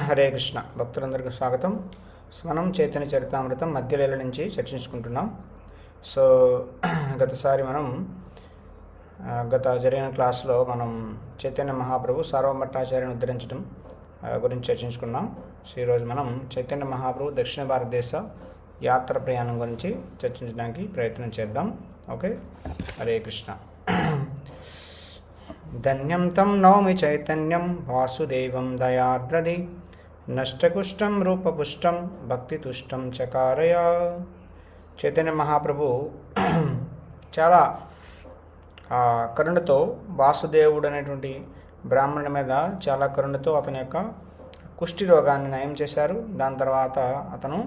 హరే కృష్ణ భక్తులందరికీ స్వాగతం. మనం చైతన్య చరితామృతం మధ్యలీల నుంచి చర్చించుకుంటున్నాం. సో గతసారి మనం గత జరిగిన క్లాస్లో మనం చైతన్య మహాప్రభు సార్వభట్టాచార్యని ఉద్ధరించడం గురించి చర్చించుకున్నాం. సో ఈరోజు మనం చైతన్య మహాప్రభు దక్షిణ భారతదేశ యాత్ర ప్రయాణం గురించి చర్చించడానికి ప్రయత్నం చేద్దాం. ఓకే, హరే కృష్ణ. ధన్యం తం నౌమి చైతన్యం వాసుదేవం దయార్ద్రది నష్టకుష్టం రూపపుష్టం భక్తితుష్టం చకారయ. చైతన్య మహాప్రభు చాలా కరుణతో వాసుదేవుడు అనేటువంటి బ్రాహ్మణుడి మీద చాలా కరుణతో అతని యొక్క కుష్టి రోగాన్ని నయం చేశారు. దాని తర్వాత అతను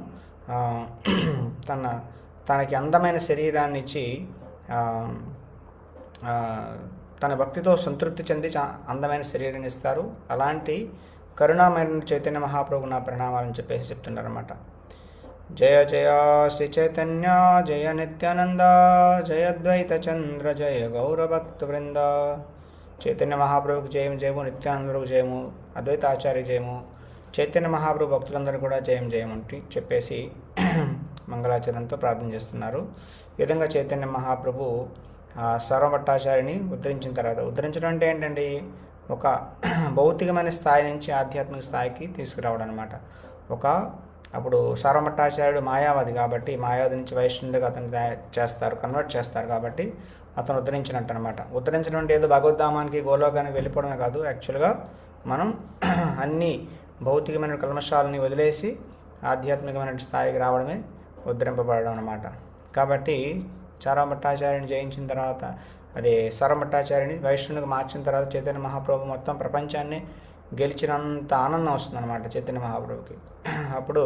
తనకి అందమైన శరీరాన్ని ఇచ్చి తన భక్తితో సంతృప్తి చెంది అందమైన శరీరాన్ని ఇస్తారు. అలాంటి కరుణామైన చైతన్య మహాప్రభు నా ప్రణామాలని చెప్పేసి చెప్తున్నారన్నమాట. జయ జయ శ్రీ చైతన్య జయ నిత్యానంద జయ ద్వైత చంద్ర జయ గౌరభక్త వృంద. చైతన్య మహాప్రభుకి జయము జయము, నిత్యానందకు జయము, అద్వైత ఆచార్య జయము, చైతన్య మహాప్రభు భక్తులందరూ కూడా జయం జయమంటి చెప్పేసి మంగళాచరణతో ప్రార్థన చేస్తున్నారు. ఈ విధంగా చైతన్య మహాప్రభు సర్వభట్టాచార్యని ఉద్ధరించిన తర్వాత, ఉద్ధరించడం అంటే ఏంటండి, ఒక భౌతికమైన స్థాయి నుంచి ఆధ్యాత్మిక స్థాయికి తీసుకురావడం అనమాట. అప్పుడు సర్వభట్టాచార్యుడు మాయావాది కాబట్టి మాయావాది నుంచి వైష్ణవుడిగా అతను కన్వర్ట్ చేస్తారు కాబట్టి అతను ఉద్ధరించినట్టు అనమాట. ఉద్ధరించడం అంటే ఏదో భగవద్ధామానికి గోలోకానికి వెళ్ళిపోవడమే కాదు, యాక్చువల్గా మనం అన్ని భౌతికమైన కల్మషాలని వదిలేసి ఆధ్యాత్మికమైన స్థాయికి రావడమే ఉద్ధరింపబడడం అనమాట. కాబట్టి సారభట్టాచార్యుని జయించిన తర్వాత, అదే సారభట్టాచార్యుని వైష్ణవునికి మార్చిన తర్వాత చైతన్య మహాప్రభు మొత్తం ప్రపంచాన్ని గెలిచినంత ఆనందం వస్తుందన్నమాట చైతన్య మహాప్రభుకి. అప్పుడు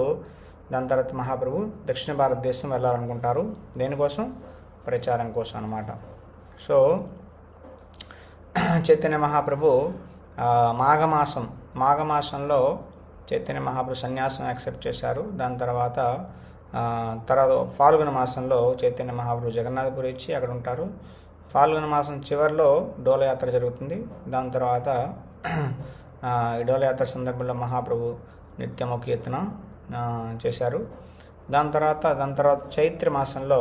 దాని తర్వాత మహాప్రభు దక్షిణ భారతదేశం వెళ్ళాలనుకుంటారు. దేనికోసం? ప్రచారం కోసం అనమాట. సో చైతన్య మహాప్రభు మాఘమాసంలో చైతన్య మహాప్రభు సన్యాసం యాక్సెప్ట్ చేశారు. దాని తర్వాత ఫాల్గుణ మాసంలో చైతన్య మహాప్రభు జగన్నాథపురి ఇచ్చి అక్కడ ఉంటారు. ఫాల్గుణ మాసం చివరిలో డోలయాత్ర జరుగుతుంది. దాని తర్వాత ఈ డోలయాత్ర సందర్భంలో మహాప్రభు నిత్యము కీర్తన చేశారు. దాని తర్వాత చైత్ర మాసంలో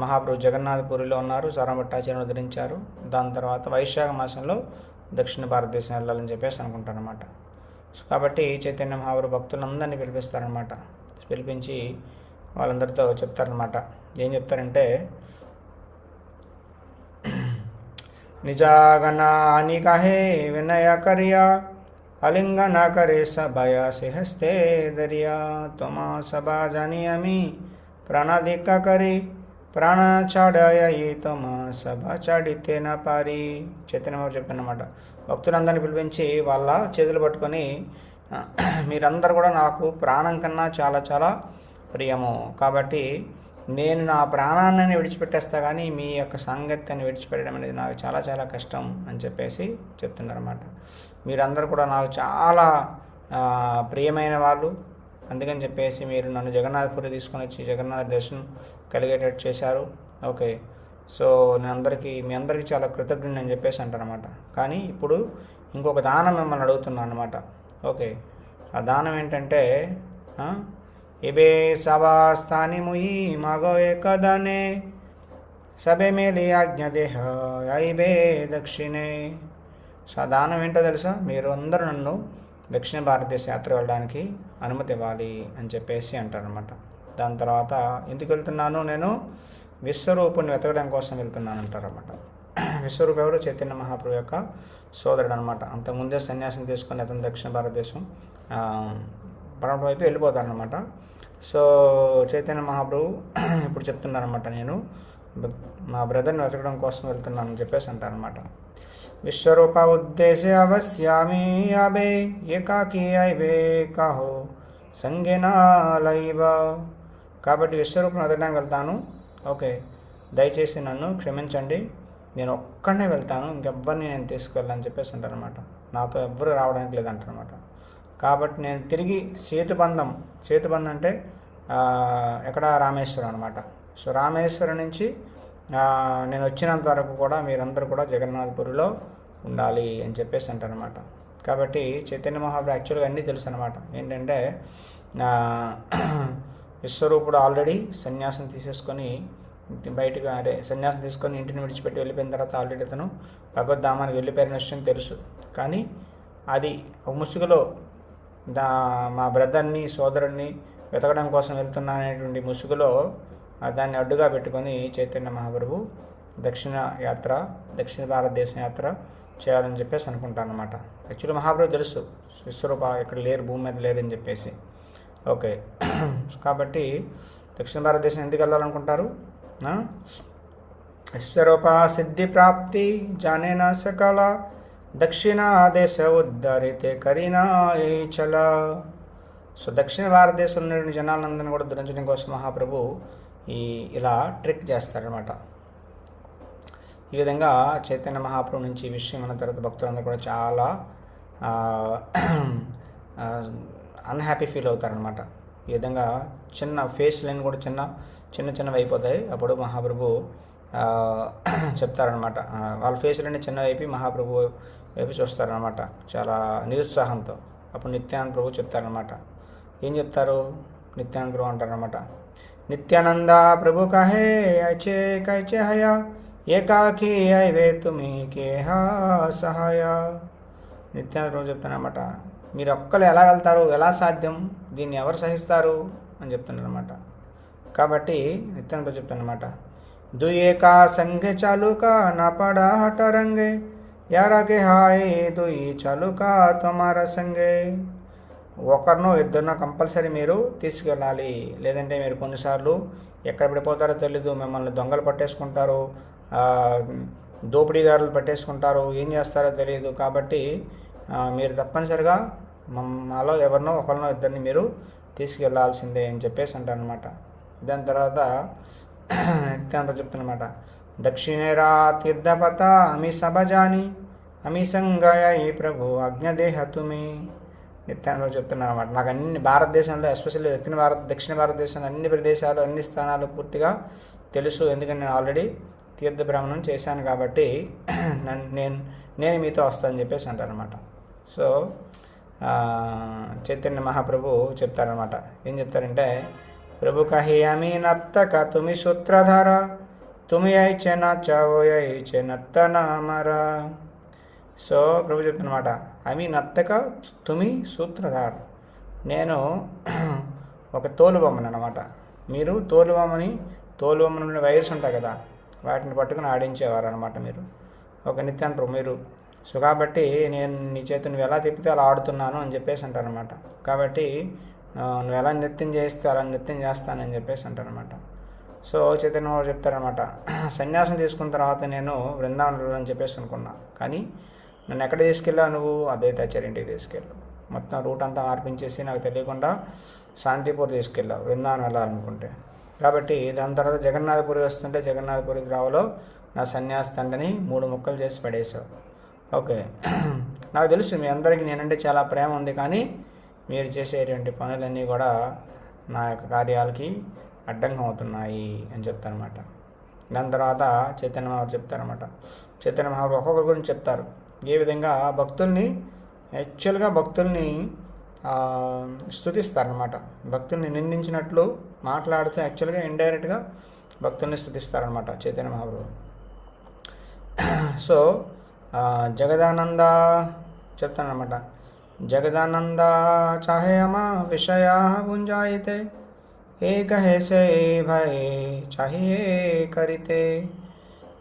మహాప్రభు జగన్నాథపురిలో ఉన్నారు, సారభట్టాచార్యను ఉద్ధరించారు. దాని తర్వాత వైశాఖ మాసంలో దక్షిణ భారతదేశం వెళ్ళాలని చెప్పేసి అనుకుంటారనమాట. కాబట్టి చైతన్య మహాప్రభు భక్తులందరినీ పిలిపిస్తారనమాట. పిలిపించి వాళ్ళందరితో చెప్తారనమాట. ఏం చెప్తారంటే, నిజాగణాని కహే వినయ కరియా అలింగన కరే సభయ సిహస్తే దరియా తుమా సభా జాని అమి ప్రాణాధిక కరి ప్రాణ చాడయి తుమా సభ చాడితే నా పారి. చైతన్య చెప్పారనమాట. భక్తులందరినీ పిలిపించి వాళ్ళ చేతులు పట్టుకొని, మీరందరూ కూడా నాకు ప్రాణం కన్నా చాలా చాలా ప్రియము, కాబట్టి నేను నా ప్రాణాన్ని విడిచిపెట్టేస్తా కానీ మీ యొక్క సాంగత్యాన్ని విడిచిపెట్టడం అనేది నాకు చాలా చాలా కష్టం అని చెప్పేసి చెప్తున్నారన్నమాట. మీరందరూ కూడా నాకు చాలా ప్రియమైన వాళ్ళు, అందుకని చెప్పేసి మీరు నన్ను జగన్నాథపురి తీసుకొని వచ్చి జగన్నాథ దర్శనం కలిగేటట్టు చేశారు. ఓకే, సో మీ అందరికీ చాలా కృతజ్ఞుని అని చెప్పేసి అంటారనమాట. కానీ ఇప్పుడు ఇంకొక దానం మిమ్మల్ని అడుగుతున్నాను అనమాట. ఓకే, ఆ దానం ఏంటంటే, ఇబే సభాస్థాని ముయి మాగో ఏకదానే సభే మేలి ఆజ్ఞ దేహ ఐబే దక్షిణే. సో ఆ దానం ఏంటో తెలుసా? మీరు అందరూ నన్ను దక్షిణ భారతదేశ యాత్ర వెళ్ళడానికి అనుమతి ఇవ్వాలి అని చెప్పేసి అంటారనమాట. దాని తర్వాత ఎందుకు వెళ్తున్నాను? నేను విశ్వరూపుని వెతకడం కోసం వెళ్తున్నాను అంటారన్నమాట. విశ్వరూపు ఎవరు? చైతన్య మహాప్రభు యొక్క సోదరుడు అనమాట. అంతకుముందే సన్యాసం తీసుకొని అతను దక్షిణ భారతదేశం పడమట వైపు వెళ్ళిపోతారనమాట. సో చైతన్య మహాప్రభు ఇప్పుడు చెప్తున్నారనమాట, నేను మా బ్రదర్ని వెతకడం కోసం వెళ్తున్నాను అని చెప్పేసి అంటారనమాట. విశ్వరూప ఉద్దేశే అవశ్యామి యాబే ఏకాకి ఐబే కాహో సంగేనా లైవ. కాబట్టి విశ్వరూపం వెతకడానికి వెళ్తాను. ఓకే, దయచేసి నన్ను క్షమించండి, నేను ఒక్కడనే వెళ్తాను, ఇంకెవ్వరిని నేను తీసుకువెళ్ళని చెప్పేసి అంటారనమాట. నాతో ఎవ్వరు రావడానికి లేదంటారనమాట. కాబట్టి నేను తిరిగి సేతుబంధం అంటే ఎక్కడ? రామేశ్వరం అనమాట. సో రామేశ్వరం నుంచి నేను వచ్చినంత వరకు కూడా మీరందరూ కూడా జగన్నాథపురిలో ఉండాలి అని చెప్పేసి అంటారనమాట. కాబట్టి చైతన్య మహాప్రభు యాక్చువల్గా అన్నీ తెలుసు అనమాట. ఏంటంటే విశ్వరూపుడు ఆల్రెడీ సన్యాసం తీసేసుకొని బయటకు, అదే సన్యాసం తీసుకొని ఇంటిని విడిచిపెట్టి వెళ్ళిపోయిన తర్వాత ఆల్రెడీ అతను భగవద్ధామానికి వెళ్ళిపోయిన విషయం తెలుసు. కానీ అది ఒక ముసుగులో మా బ్రదర్ని సోదరుడిని వెతకడం కోసం వెళ్తున్నా అనేటువంటి ముసుగులో దాన్ని అడ్డుగా పెట్టుకొని చైతన్య మహాప్రభు దక్షిణ భారతదేశం యాత్ర చేయాలని చెప్పేసి అనుకుంటాను అనమాట. యాక్చువల్లీ మహాప్రభు తెలుసు విశ్వరూప ఇక్కడ లేరు, భూమి మీద లేరని చెప్పేసి. ఓకే, కాబట్టి దక్షిణ భారతదేశం ఎందుకు వెళ్ళాలనుకుంటారు? విశ్వరూప సిద్ధి ప్రాప్తి జానేన సకల దక్షిణ దేశ ఉద్ధరితే కరీనా ఏ చల. సో దక్షిణ భారతదేశంలో ఉన్నటువంటి జనాలందరినీ కూడా ధరించడం కోసం మహాప్రభు ఇలా ట్రిక్ చేస్తారనమాట. ఈ విధంగా చైతన్య మహాప్రభు నుంచి ఈ విషయం అన్న తర్వాత భక్తులందరూ కూడా చాలా అన్హ్యాపీ ఫీల్ అవుతారనమాట. ఈ విధంగా చిన్న ఫేస్ లైన్ కూడా చిన్నవి అయిపోతాయి. అప్పుడు మహాప్రభు చెప్తారనమాట. వాళ్ళ ఫేస్ లైన్ చిన్నవి అయిపోయి మహాప్రభు వైపు చూస్తారనమాట చాలా నిరుత్సాహంతో. అప్పుడు నిత్యానంద ప్రభు చెప్తారనమాట. ఏం చెప్తారు? నిత్యానంద ప్రభు అంటారనమాట, నిత్యానంద ప్రభు కహే అచే కైచే హయా ఏకాకి ఐవే తుమి కేహా సహాయ. నిత్యానంద ప్రభు చెప్తానమాట, మీరు ఒక్కరు ఎలా వెళ్తారు, ఎలా సాధ్యం, దీన్ని ఎవరు సహిస్తారు అని చెప్తున్నారనమాట. కాబట్టి నిత్యానంద ప్రభు చెప్తానమాట, దుయేకా సంఘే చాలుకా నా పడా హట రంగే యారాకే హాయ్ దుయి చాలుకా తమార సంగే. ఒకరినో ఇద్దరినో కంపల్సరీ మీరు తీసుకెళ్ళాలి, లేదంటే మీరు కొన్నిసార్లు ఎక్కడ పడిపోతారో తెలీదు, మిమ్మల్ని దొంగలు పట్టేసుకుంటారు, దోపిడీదారులు పట్టేసుకుంటారు, ఏం చేస్తారో తెలియదు. కాబట్టి మీరు తప్పనిసరిగా మాలో ఎవరినో ఒకరినో ఇద్దరిని మీరు తీసుకెళ్లాల్సిందే అని చెప్పేసి అంటారనమాట. దాని తర్వాత నిత్యాంత చెప్తున్నమాట, దక్షిణేరా తీర్థపత అమి సభజాని అమి సంగయ ఈ ప్రభు అజ్ఞదేహ తుమి. నిత్యానంద చెప్తున్నారు అనమాట, నాకు అన్ని భారతదేశంలో ఎస్పెషల్లీ దక్షిణ భారతదేశంలో అన్ని ప్రదేశాలు అన్ని స్థానాలు పూర్తిగా తెలుసు, ఎందుకంటే నేను ఆల్రెడీ తీర్థ భ్రమణం చేశాను కాబట్టి నేను మీతో వస్తానని చెప్పేసి అంటారనమాట. సో చైతన్య మహాప్రభు చెప్తారనమాట. ఏం చెప్తారంటే, ప్రభు కహి అమి నర్తక తుమి సూత్రధార తుమి ఐచే నచ్చవో ఐచే నర్తన మర. సో ప్రభు చెప్తున్నమాట, అమి నర్తక తుమి సూత్రధార్, నేను ఒక తోలుబొమ్మను అనమాట. మీరు తోలుబొమ్మని వైర్స్ ఉంటాయి కదా, వాటిని పట్టుకుని ఆడించేవారు అనమాట మీరు. ఒక నిత్యాన్ని ప్రభు మీరు. సో కాబట్టి నేను నీ చేత నువ్వు ఎలా తిప్పితే అలా ఆడుతున్నాను అని చెప్పేసి అంటారనమాట. కాబట్టి నువ్వు ఎలా నృత్యం చేస్తే అలా నృత్యం చేస్తానని చెప్పేసి అంటారనమాట. సో చైతన్య మహాప్రభు చెప్తారనమాట, సన్యాసం తీసుకున్న తర్వాత నేను బృందావనం వెళ్ళాలని చెప్పేసి అనుకున్నా, కానీ నన్ను ఎక్కడ తీసుకెళ్ళావు నువ్వు? అద్వైతాచార్యుంటికి తీసుకెళ్ళు. మొత్తం రూట్ అంతా మార్పించేసి నాకు తెలియకుండా శాంతిపూర్ తీసుకెళ్ళావు బృందావనం వెళ్ళాలనుకుంటే. కాబట్టి దాని తర్వాత జగన్నాథపురి వస్తుంటే జగన్నాథపురి రావులో నా సన్యాసి తండ్రిని 3 ముక్కలు చేసి పడేసావు. ఓకే, నాకు తెలుసు మీ అందరికీ నేనంటే చాలా ప్రేమ ఉంది, కానీ మీరు చేసేటువంటి పనులన్నీ కూడా నా యొక్క కార్యాలకి అడ్డంగా అవుతున్నాయి అని చెప్తారనమాట. దాని తర్వాత చైతన్య మహాప్రభు చెప్తారనమాట. చైతన్య మహాప్రభు ఒక్కొక్కరి గురించి చెప్తారు, ఏ విధంగా భక్తుల్ని స్తుతిస్తారనమాట. భక్తుల్ని నిందించినట్లు మాట్లాడితే యాక్చువల్గా ఇండైరెక్ట్గా భక్తుల్ని స్తుతిస్తారనమాట చైతన్య మహాప్రభు. సో జగదానంద చెప్తానమాట, జగదానంద చాహే అమా విషయా గుంజాయితే ఏ కహే సే భయ చాహియే కరితే.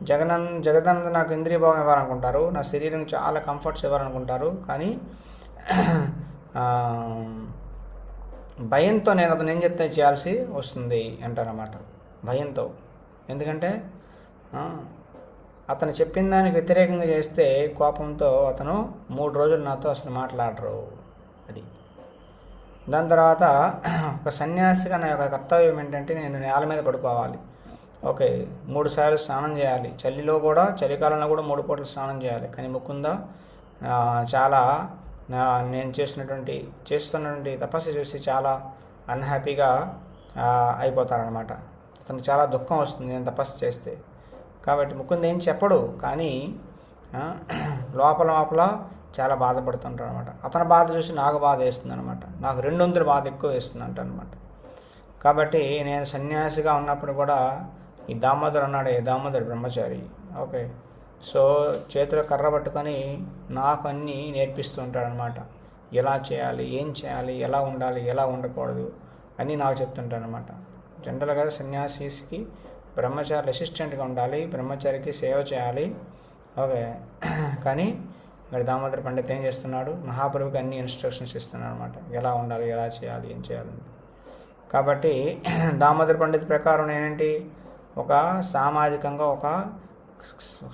జగదానంద నాకు ఇంద్రియ భావం ఇవ్వాలనుకుంటారు, నా శరీరం చాలా కంఫర్ట్స్ ఇవ్వాలనుకుంటారు, కానీ భయంతో నేను అతను ఏం చెప్తే చేయాల్సి వస్తుంది అంటారన్నమాట. భయంతో, ఎందుకంటే అతను చెప్పిన దానికి వ్యతిరేకంగా చేస్తే కోపంతో అతను 3 రోజులు నాతో అసలు మాట్లాడరు. అది దాని తర్వాత ఒక సన్యాసిగా నా యొక్క కర్తవ్యం ఏంటంటే నేను నేల మీద పడుకోవాలి. ఓకే, 3 సార్లు స్నానం చేయాలి, చలికాలంలో కూడా 3 పూటలు స్నానం చేయాలి. కానీ ముకుంద చాలా నేను చేస్తున్నటువంటి తపస్సు చూసి చాలా అన్హ్యాపీగా అయిపోతారనమాట. అతనికి చాలా దుఃఖం వస్తుంది నేను తపస్సు చేస్తే. కాబట్టి ముకుంద ఏం చెప్పడు, కానీ లోపల చాలా బాధపడుతుంటాడు అనమాట. అతని బాధ చూసి నాకు బాధ వేస్తుంది అనమాట, నాకు రెండొంతుల బాధ ఎక్కువ వేస్తుంది అనమాట. కాబట్టి నేను సన్యాసిగా ఉన్నప్పుడు కూడా ఈ దామోదర్ ఉన్నాడే, దామోదర్ బ్రహ్మచారి, ఓకే, సో చేతిలో కర్ర పట్టుకొని నాకు అన్నీ నేర్పిస్తూ ఉంటాడనమాట. ఎలా చేయాలి, ఏం చేయాలి, ఎలా ఉండాలి, ఎలా ఉండకూడదు అని నాకు చెప్తుంటాడనమాట. జనరల్గా సన్యాసికి బ్రహ్మచారి అసిస్టెంట్గా ఉండాలి, బ్రహ్మచారికి సేవ చేయాలి, ఓకే. కానీ ఇక్కడ దామోదర్ పండిత్ ఏం చేస్తున్నాడు, మహాప్రభుకి అన్ని ఇన్స్ట్రక్షన్స్ ఇస్తున్నాడు అనమాట, ఎలా ఉండాలి, ఎలా చేయాలి, ఏం చేయాలి. కాబట్టి దామోదర్ పండిత్ ప్రకారం ఏంటి, ఒక సామాజికంగా ఒక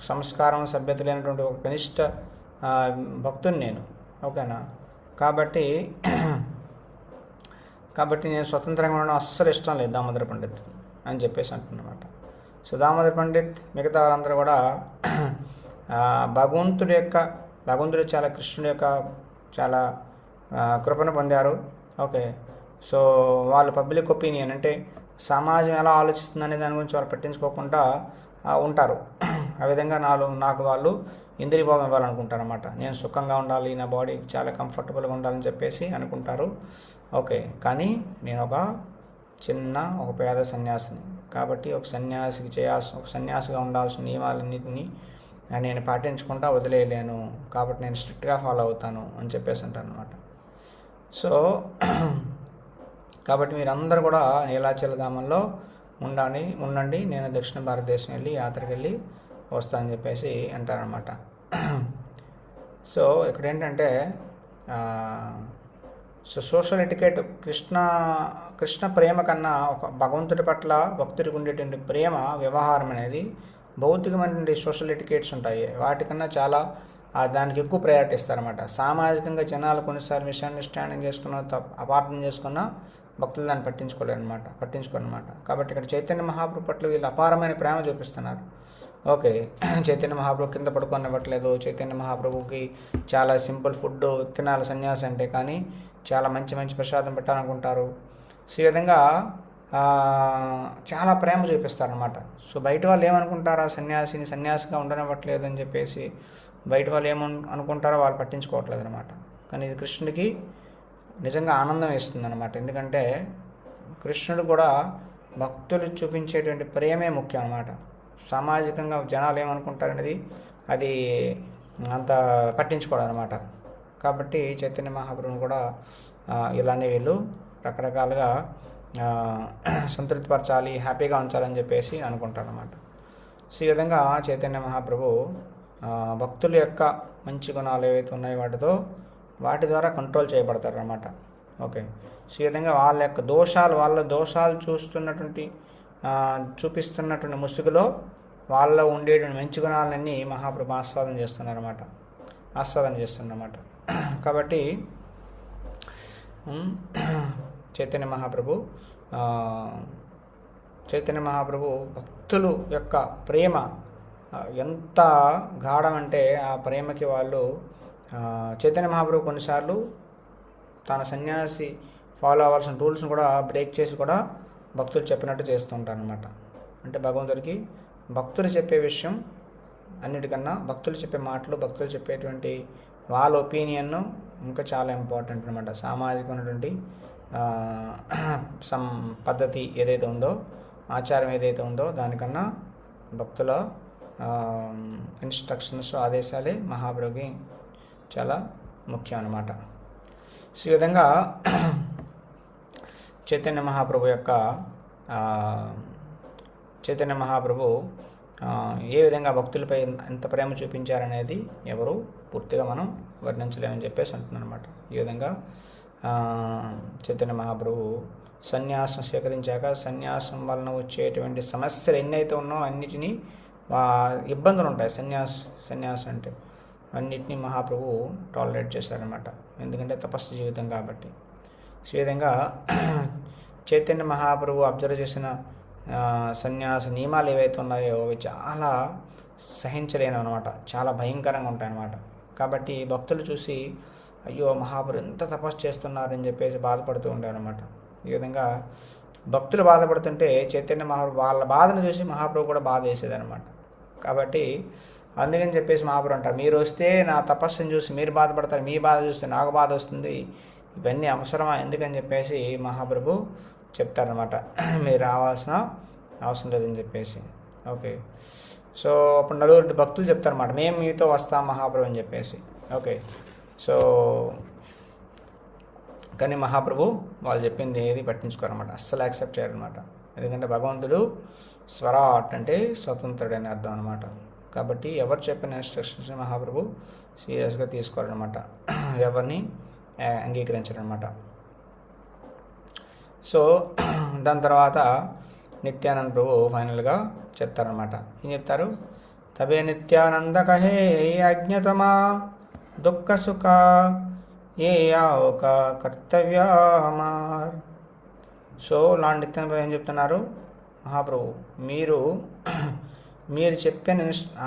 సంస్కారం సభ్యత లేనటువంటి ఒక కనిష్ట భక్తుని నేను, ఓకేనా. కాబట్టి నేను స్వతంత్రంగా ఉండడం అస్సలు ఇష్టం లేదు దామోదర్ పండిత్ అని చెప్పేసి అంటున్నమాట. సో దామోదర్ పండిత్ మిగతా వారందరూ కూడా భగవంతుడు చాలా కృష్ణుడి యొక్క చాలా కృపను పొందారు, ఓకే. సో వాళ్ళు పబ్లిక్ ఒపీనియన్ అంటే సమాజం ఎలా ఆలోచిస్తుందనే దాని గురించి వాళ్ళు పట్టించుకోకుండా ఉంటారు. ఆ విధంగా నాకు వాళ్ళు ఇంద్రియ భోగం ఇవ్వాలనుకుంటారు అనమాట. నేను సుఖంగా ఉండాలి, నా బాడీ చాలా కంఫర్టబుల్గా ఉండాలని చెప్పేసి అనుకుంటారు, ఓకే. కానీ నేను ఒక పేద సన్యాసిని కాబట్టి ఒక సన్యాసిగా ఉండాల్సిన నియమాలన్నింటినీ నేను పాటించకుండా వదిలేయలేను, కాబట్టి నేను స్ట్రిక్ట్గా ఫాలో అవుతాను అని చెప్పేసి అంటాను అనమాట. సో కాబట్టి మీరందరూ కూడా నీలాచలధామంలో ఉండండి, నేను దక్షిణ భారతదేశం వెళ్ళి యాత్రకి వెళ్ళి వస్తానని చెప్పేసి అంటారనమాట. సో ఇక్కడ ఏంటంటే సోషల్ ఎటికెట్, కృష్ణ ప్రేమ కన్నా ఒక భగవంతుడి పట్ల భక్తుడికి ఉండేటువంటి ప్రేమ వ్యవహారం అనేది భౌతికమైనటువంటి సోషల్ ఎటికెట్స్ ఉంటాయి, వాటికన్నా చాలా దానికి ఎక్కువ ప్రయారిటీ ఇస్తారన్నమాట. సామాజికంగా జనాలు కొన్నిసార్లు మిస్అండర్స్టాండింగ్ అపార్థం చేసుకున్న భక్తులు దాన్ని పట్టించుకోరనమాట. కాబట్టి ఇక్కడ చైతన్య మహాప్రభు పట్ల వీళ్ళు అపారమైన ప్రేమ చూపిస్తున్నారు, ఓకే. చైతన్య మహాప్రభు కింద పడుకోనివ్వట్లేదు, చైతన్య మహాప్రభుకి చాలా సింపుల్ ఫుడ్ తినాలి సన్యాసి అంటే, కానీ చాలా మంచి ప్రసాదం పెట్టాలనుకుంటారు. సో ఈ విధంగా చాలా ప్రేమ చూపిస్తారనమాట. సో బయట వాళ్ళు ఏమనుకుంటారా, సన్యాసిగా ఉండనివ్వట్లేదు అని చెప్పేసి బయట వాళ్ళు అనుకుంటారో వాళ్ళు పట్టించుకోవట్లేదు అనమాట. కానీ ఇది కృష్ణుడికి నిజంగా ఆనందం ఇస్తుంది అనమాట. ఎందుకంటే కృష్ణుడు కూడా భక్తులు చూపించేటువంటి ప్రేమే ముఖ్యం అన్నమాట. సామాజికంగా జనాలు ఏమనుకుంటారనేది అది అంత పట్టించుకోవడం అనమాట. కాబట్టి చైతన్య మహాప్రభుని కూడా ఇలానే వీళ్ళు రకరకాలుగా సంతృప్తిపరచాలి, హ్యాపీగా ఉంచాలని చెప్పేసి అనుకుంటారన్నమాట. సో ఈ విధంగా చైతన్య మహాప్రభు భక్తుల యొక్క మంచి గుణాలు ఏవైతే ఉన్నాయో వాటి ద్వారా కంట్రోల్ చేయబడతారన్నమాట, ఓకే. సో ఈ విధంగా వాళ్ళ దోషాలు చూపిస్తున్నటువంటి ముసుగులో వాళ్ళలో ఉండేటువంటి మంచి గుణాలన్నీ మహాప్రభు ఆస్వాదన చేస్తున్నారన్నమాట. కాబట్టి చైతన్య మహాప్రభు భక్తులు యొక్క ప్రేమ ఎంత గాఢం అంటే ఆ ప్రేమకి వాళ్ళు చైతన్య మహాప్రభు కొన్నిసార్లు తన సన్యాసి ఫాలో అవ్వాల్సిన రూల్స్ని కూడా బ్రేక్ చేసి కూడా భక్తులు చెప్పినట్టు చేస్తూ ఉంటారనమాట. అంటే భగవంతుడికి భక్తులు చెప్పే విషయం అన్నిటికన్నా భక్తులు చెప్పే మాటలు, భక్తులు చెప్పేటువంటి వాళ్ళ ఒపీనియన్ ఇంకా చాలా ఇంపార్టెంట్ అనమాట. సామాజికమైనటువంటి పద్ధతి ఏదైతే ఉందో, ఆచారం ఏదైతే ఉందో దానికన్నా భక్తుల ఇన్స్ట్రక్షన్స్, ఆదేశాలే మహాప్రభుకి చాలా ముఖ్యం అన్నమాట. సో ఈ విధంగా చైతన్య మహాప్రభు ఏ విధంగా భక్తులపై ఎంత ప్రేమ చూపించారనేది ఎవరు పూర్తిగా మనం వర్ణించలేమని చెప్పేసి అంటున్నాను అనమాట. ఈ విధంగా చైతన్య మహాప్రభు సన్యాసం స్వీకరించాక సన్యాసం వలన వచ్చేటువంటి సమస్యలు ఎన్నైతే ఉన్నాయో అన్నిటినీ ఇబ్బందులు ఉంటాయి సన్యాసం అంటే అన్నిటినీ మహాప్రభు టాలరేట్ చేశారనమాట. ఎందుకంటే తపస్సు జీవితం కాబట్టి. ఈ విధంగా చైతన్య మహాప్రభు అబ్జర్వ్ చేసిన సన్యాస నియమాలు ఏవైతే ఉన్నాయో అవి చాలా సహించలేను అనమాట, చాలా భయంకరంగా ఉంటాయన్నమాట. కాబట్టి భక్తులు చూసి అయ్యో మహాప్రభు ఎంత తపస్సు చేస్తున్నారని చెప్పేసి బాధపడుతూ ఉంటారనమాట. ఈ విధంగా భక్తులు బాధపడుతుంటే చైతన్య మహాప్రభు వాళ్ళ బాధను చూసి మహాప్రభు కూడా బాధ వేసేదనమాట. కాబట్టి అందుకని చెప్పేసి మహాపురు అంటారు, మీరు వస్తే నా తపస్సును చూసి మీరు బాధపడతారు, మీ బాధ చూస్తే నాకు బాధ వస్తుంది, ఇవన్నీ అవసరమా ఎందుకని చెప్పేసి మహాప్రభు చెప్తారనమాట. మీరు రావాల్సిన అవసరం లేదని చెప్పేసి. ఓకే, సో అప్పుడు నలుగురు భక్తులు చెప్తారన్నమాట, మేము మీతో వస్తాం మహాప్రభు అని చెప్పేసి. ఓకే, సో కానీ మహాప్రభు వాళ్ళు చెప్పింది ఏది పట్టించుకోరన్నమాట, అస్సలు యాక్సెప్ట్ చేయరనమాట. ఎందుకంటే భగవంతుడు స్వరాట్ అంటే స్వతంత్రుడు అని అర్థం అనమాట. కాబట్టి ఎవరు చెప్పిన ఇన్స్ట్రక్షన్స్ మహాప్రభు సీరియస్గా తీసుకోరనమాట, ఎవరిని అంగీకరించరనమాట. సో దాని తర్వాత నిత్యానంద ప్రభు ఫైనల్గా చెప్తారనమాట. ఏం చెప్తారు? తబే నిత్యానంద కహే అజ్ఞతమా దుఃఖ సుఖ ఏ ఒక కర్తవ్యమార్. సో లాంటి నిత్యానంద ఏం చెప్తున్నారు మహాప్రభు, మీరు చెప్పిన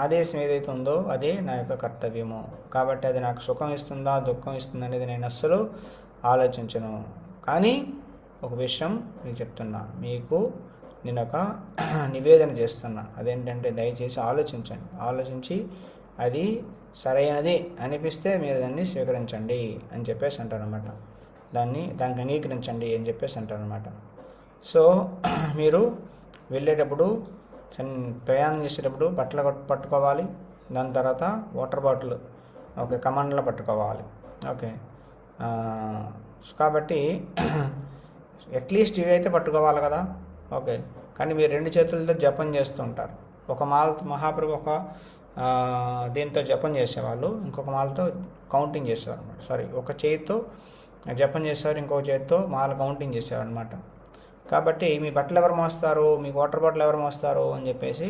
ఆదేశం ఏదైతే ఉందో అదే నా యొక్క కర్తవ్యము. కాబట్టి అది నాకు సుఖం ఇస్తుందా దుఃఖం ఇస్తుందా అనేది నేను అస్సలు ఆలోచించను. కానీ ఒక విషయం మీకు చెప్తున్నా, మీకు నేను ఒక నివేదన చేస్తున్నా. అదేంటంటే దయచేసి ఆలోచించి అది సరైనది అనిపిస్తే మీరు దాన్ని స్వీకరించండి అని చెప్పేసి అంటారనమాట. దానికి అంగీకరించండి అని చెప్పేసి అంటారనమాట. సో మీరు వెళ్ళేటప్పుడు ప్రయాణం చేసేటప్పుడు బట్టలు పట్టుకోవాలి, దాని తర్వాత వాటర్ బాటిల్ ఓకే కమాండ్లో పట్టుకోవాలి. ఓకే, కాబట్టి అట్లీస్ట్ ఇవి అయితే పట్టుకోవాలి కదా. ఓకే, కానీ మీరు రెండు చేతులతో జపం చేస్తూ ఉంటారు. ఒక మహాప్రభు ఒక దీంతో జపం చేసేవాళ్ళు, ఇంకొక మాలతో కౌంటింగ్ చేసేవారు అనమాట. సారీ, ఒక చేతితో జపం చేసేవారు, ఇంకొక చేతితో మాల కౌంటింగ్ చేసేవారు అనమాట. కాబట్టి మీ బట్టలు ఎవరు మోస్తారు, మీ వాటర్ బాటిల్ ఎవరు మోస్తారు అని చెప్పేసి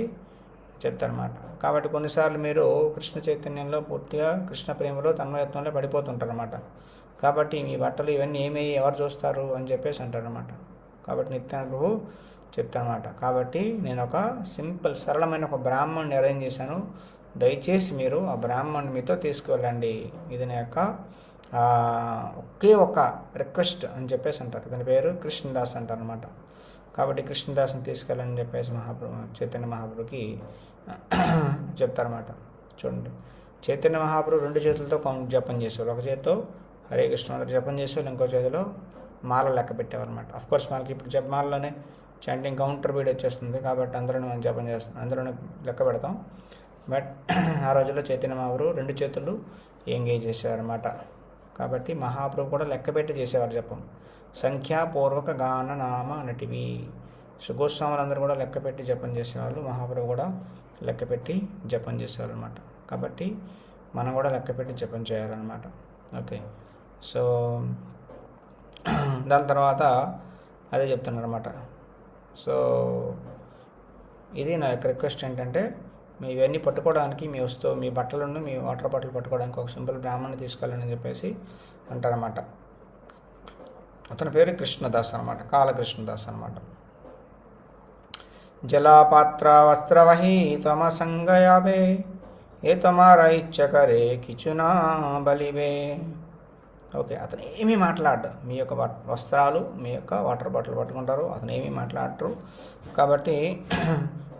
చెప్తారన్నమాట. కాబట్టి కొన్నిసార్లు మీరు కృష్ణ చైతన్యంలో పూర్తిగా కృష్ణ ప్రేమలో తన్మయత్వంలో పడిపోతుంటారన్నమాట. కాబట్టి మీ బట్టలు ఇవన్నీ ఎవరు చూస్తారు అని చెప్పేసి అంటారనమాట. కాబట్టి నిత్యానంద ప్రభు చెప్తానమాట. కాబట్టి నేను ఒక సింపుల్ సరళమైన ఒక బ్రాహ్మణ్ని అరేంజ్ చేశాను, దయచేసి మీరు ఆ బ్రాహ్మణ్ని మీతో తీసుకువెళ్ళండి. ఇది నా యొక్క ఒకే ఒక రిక్వెస్ట్ అని చెప్పేసి అంటారు. దాని పేరు కృష్ణదాస్ అంటారు అనమాట. కాబట్టి కృష్ణదాస్ని తీసుకెళ్ళని చెప్పేసి చైతన్య మహాప్రభుకి చెప్తారన్నమాట. చూడండి, చైతన్య మహాప్రభు రెండు చేతులతో జపం చేసేవారు. ఒక చేతితో హరే కృష్ణ జపం చేసేవాళ్ళు, ఇంకో చేతిలో మాల లెక్క పెట్టేవారు అనమాట. అఫ్కోర్స్ మనకి ఇప్పుడు జపమాలలోనే చాంటింగ్ కౌంటర్ బీడ్ వచ్చేస్తుంది, కాబట్టి అందరూ మనం జపం చేస్తాం, అందరూ లెక్క పెడతాం. బట్ ఆ రోజుల్లో చైతన్య మహాప్రభు రెండు చేతులు ఎంగేజ్ చేసేవారన్నమాట. కాబట్టి మహాప్రభు కూడా లెక్కపెట్టి చేసేవారు జపం. సంఖ్యాపూర్వక గాన నామ నటివి. సుగోస్వాములందరూ కూడా లెక్కపెట్టి జపం చేసేవాళ్ళు, మహాప్రభు కూడా లెక్కపెట్టి జపం చేసేవారు అనమాట. కాబట్టి మనం కూడా లెక్కపెట్టి జపం చేయాలన్నమాట. ఓకే, సో దాని తర్వాత అదే చెప్తున్నారు అనమాట. సో ఇది నా యొక్క రిక్వెస్ట్ ఏంటంటే, మీ ఇవన్నీ పట్టుకోవడానికి మీ బట్టలను మీ వాటర్ బాటిల్ పట్టుకోవడానికి ఒక సింపుల్ బ్రాహ్మణ్ని తీసుకెళ్ళని చెప్పేసి అంటారన్నమాట. అతని పేరు కృష్ణదాస్ అనమాట, కాలకృష్ణదాస్ అనమాట. జలాపాత్ర వస్త్రవహి త్వమసంగయావే ఏ త్వమారా ఇచ్చకరే కిచునా బలివే. ఓకే, అతను ఏమీ మాట్లాడు, మీ యొక్క వస్త్రాలు మీ యొక్క వాటర్ బాటిల్ పట్టుకుంటారు, అతను ఏమీ మాట్లాడరు. కాబట్టి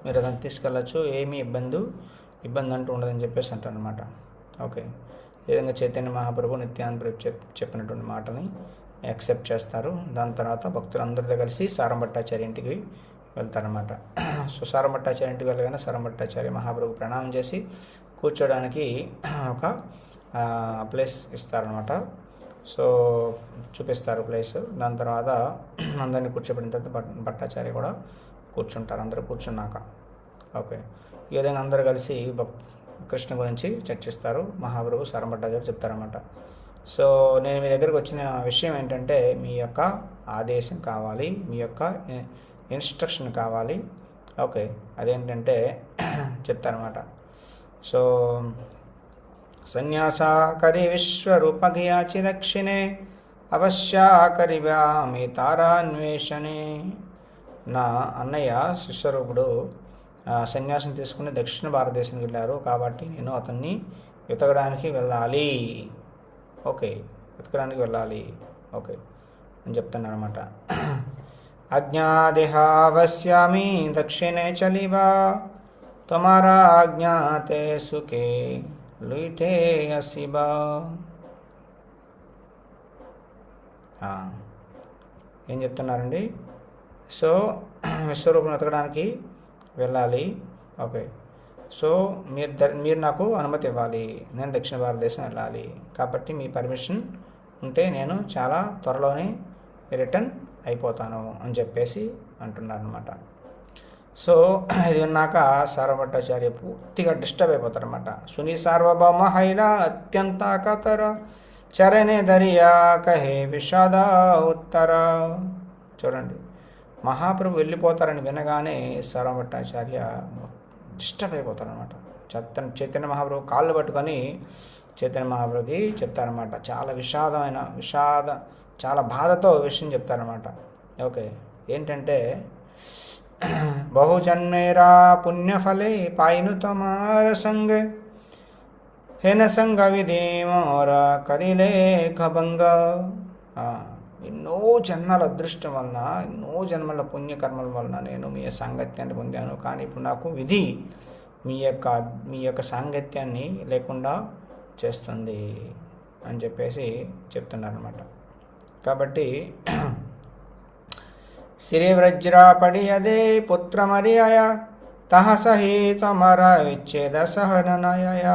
మీరు అతను తీసుకెళ్ళచ్చు, ఏమీ ఇబ్బంది అంటూ ఉండదని చెప్పేసి అంటారు అనమాట. ఓకే, ఈ విధంగా చైతన్య మహాప్రభు నిత్యానంద ప్రభు చెప్పినటువంటి మాటని యాక్సెప్ట్ చేస్తారు. దాని తర్వాత భక్తులందరితో కలిసి సారంభట్టాచార్య ఇంటికి వెళ్తారనమాట. సో సారంభట్టాచార్య ఇంటికి వెళ్ళగానే సారంభట్టాచార్య మహాప్రభు ప్రణామం చేసి కూర్చోడానికి ఒక ప్లేస్ ఇస్తారనమాట. సో చూపిస్తారు ప్లేస్. దాని తర్వాత అందరినీ కూర్చోబెట్టిన తర్వాత భట్టాచార్య కూడా కూర్చుంటారు, అందరూ కూర్చున్నాక. ఓకే, ఈ విధంగా అందరూ కలిసి కృష్ణ గురించి చర్చిస్తారు. మహాప్రభు సారంభట్టాచార్య చెప్తారన్నమాట. సో నేను మీ దగ్గరకు వచ్చిన విషయం ఏంటంటే, మీ యొక్క ఆదేశం కావాలి, మీ యొక్క ఇన్స్ట్రక్షన్ కావాలి. ఓకే, అదేంటంటే చెప్తారన్నమాట. సో సన్యాసాకరి విశ్వరూపఘయాచి దక్షిణే అవశ్యాకరివ్యామి తారాన్వేషణే. నా అన్నయ్య శిష్యరూపుడు సన్యాసం తీసుకుని దక్షిణ భారతదేశానికి వెళ్ళారు, కాబట్టి నేను అతన్ని వెతకడానికి వెళ్ళాలి. ఓకే, వెతకడానికి వెళ్ళాలి. ఓకే అని చెప్తున్నారు అనమాట. అజ్ఞాదేహావశ్యామి దక్షిణే చలివా తుమారా ఆజ్ఞాతే సుఖే లుయిటే అసిబా. ఏం చెప్తున్నారండి? సో విశ్వరూపం వెతకడానికి వెళ్ళాలి. ఓకే, సో మీరు నాకు అనుమతి ఇవ్వాలి, నేను దక్షిణ భారతదేశం వెళ్ళాలి. కాబట్టి మీ పర్మిషన్ ఉంటే నేను చాలా త్వరలోనే రిటర్న్ అయిపోతాను అని చెప్పేసి అంటున్నారనమాట. సో ఇది విన్నాక సార్వభట్టాచార్య పూర్తిగా డిస్టర్బ్ అయిపోతారనమాట. సుని సార్వభౌమ హైలా అత్యంత కతర చరణే దరియా కహే విషాద ఉత్తర. చూడండి, మహాప్రభు వెళ్ళిపోతారని వినగానే సార్వభట్టాచార్య డిస్టర్బ్ అయిపోతారనమాట. చైతన్య మహాప్రభు కాళ్ళు పట్టుకొని చైతన్య మహాప్రభుకి చెప్తారనమాట. చాలా బాధతో విషయం చెప్తారనమాట. ఓకే, ఏంటంటే బహుజన్మేరా పుణ్యఫలే పాయిను తమార సంగ హేన సంగ విధేమోర కరిలే ఖభంగ. ఎన్నో జన్మల అదృష్టం వలన, ఎన్నో జన్మల పుణ్యకర్మల వలన నేను మీ సాంగత్యాన్ని పొందాను. కానీ ఇప్పుడు నాకు విధి మీ యొక్క సాంగత్యాన్ని లేకుండా చేస్తుంది అని చెప్పేసి చెప్తున్నారనమాట. కాబట్టి సిరి వ్రజ్రాపడి అదే పుత్ర మరియయ తహ సహితమర విచ్ఛేద సహననయ.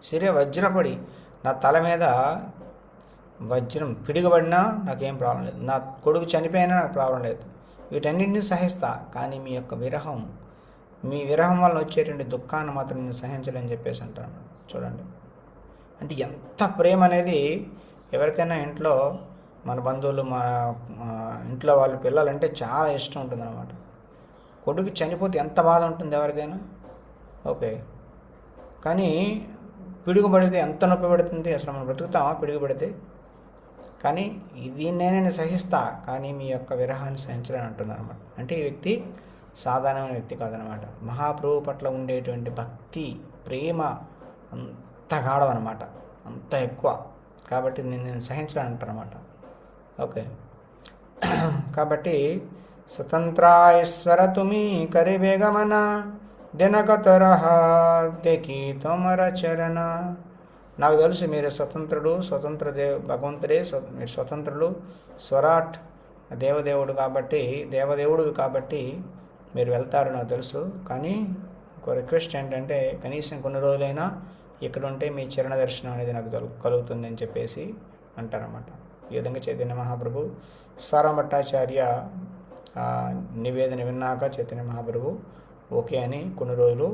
సిరి వజ్రపడి నా తల మీద వజ్రం పిడుగుబడినా నాకేం ప్రాబ్లం లేదు, నా కొడుకు చనిపోయినా నాకు ప్రాబ్లం లేదు, వీటన్నింటినీ సహిస్తా. కానీ మీ విరహం వల్ల వచ్చేటువంటి దుఃఖాన్ని మాత్రం నేను సహించలేని చెప్పేసి అంటాను. చూడండి, అంటే ఎంత ప్రేమ అనేది ఎవరికైనా ఇంట్లో మన బంధువులు, మన ఇంట్లో వాళ్ళు పిల్లలంటే చాలా ఇష్టం ఉంటుందన్నమాట. కొడుకు చనిపోతే ఎంత బాధ ఉంటుంది ఎవరికైనా. ఓకే, కానీ పిడుగు పడితే ఎంత నొప్పి పడుతుంది. అసలు మనం బ్రతుకుతామా పిడుగు పడితే? కానీ దీన్నే నేను సహిస్తా, కానీ మీ యొక్క విరహాన్ని సహించలేని అంటున్నారు అనమాట. అంటే ఈ వ్యక్తి సాధారణమైన వ్యక్తి కాదనమాట. మహాప్రభు పట్ల ఉండేటువంటి భక్తి, ప్రేమ అంత గాఢం అనమాట, అంత ఎక్కువ. కాబట్టి నేను సహించలేని అంటారనమాట. ఓకే, కాబట్టి స్వతంత్రాయేశ్వర తుమి కరిబేగమన దినకతరహ దేకి తమర చరణ. నాకు తెలుసు మీరు స్వతంత్రుడు, భగవంతుడే, మీరు స్వతంత్రులు, స్వరాట్ దేవదేవుడు కాబట్టి మీరు వెళ్తారు నాకు తెలుసు. కానీ ఒక రిక్వెస్ట్ ఏంటంటే కనీసం కొన్ని రోజులైనా ఇక్కడ ఉంటే మీ చరణ దర్శనం అనేది నాకు కలుగుతుంది అని చెప్పేసి అంటారన్నమాట. ఈ విధంగా చైతన్య మహాప్రభు సారభట్టాచార్య నివేదన విన్నాక చైతన్య మహాప్రభు ఓకే అని కొన్ని రోజులు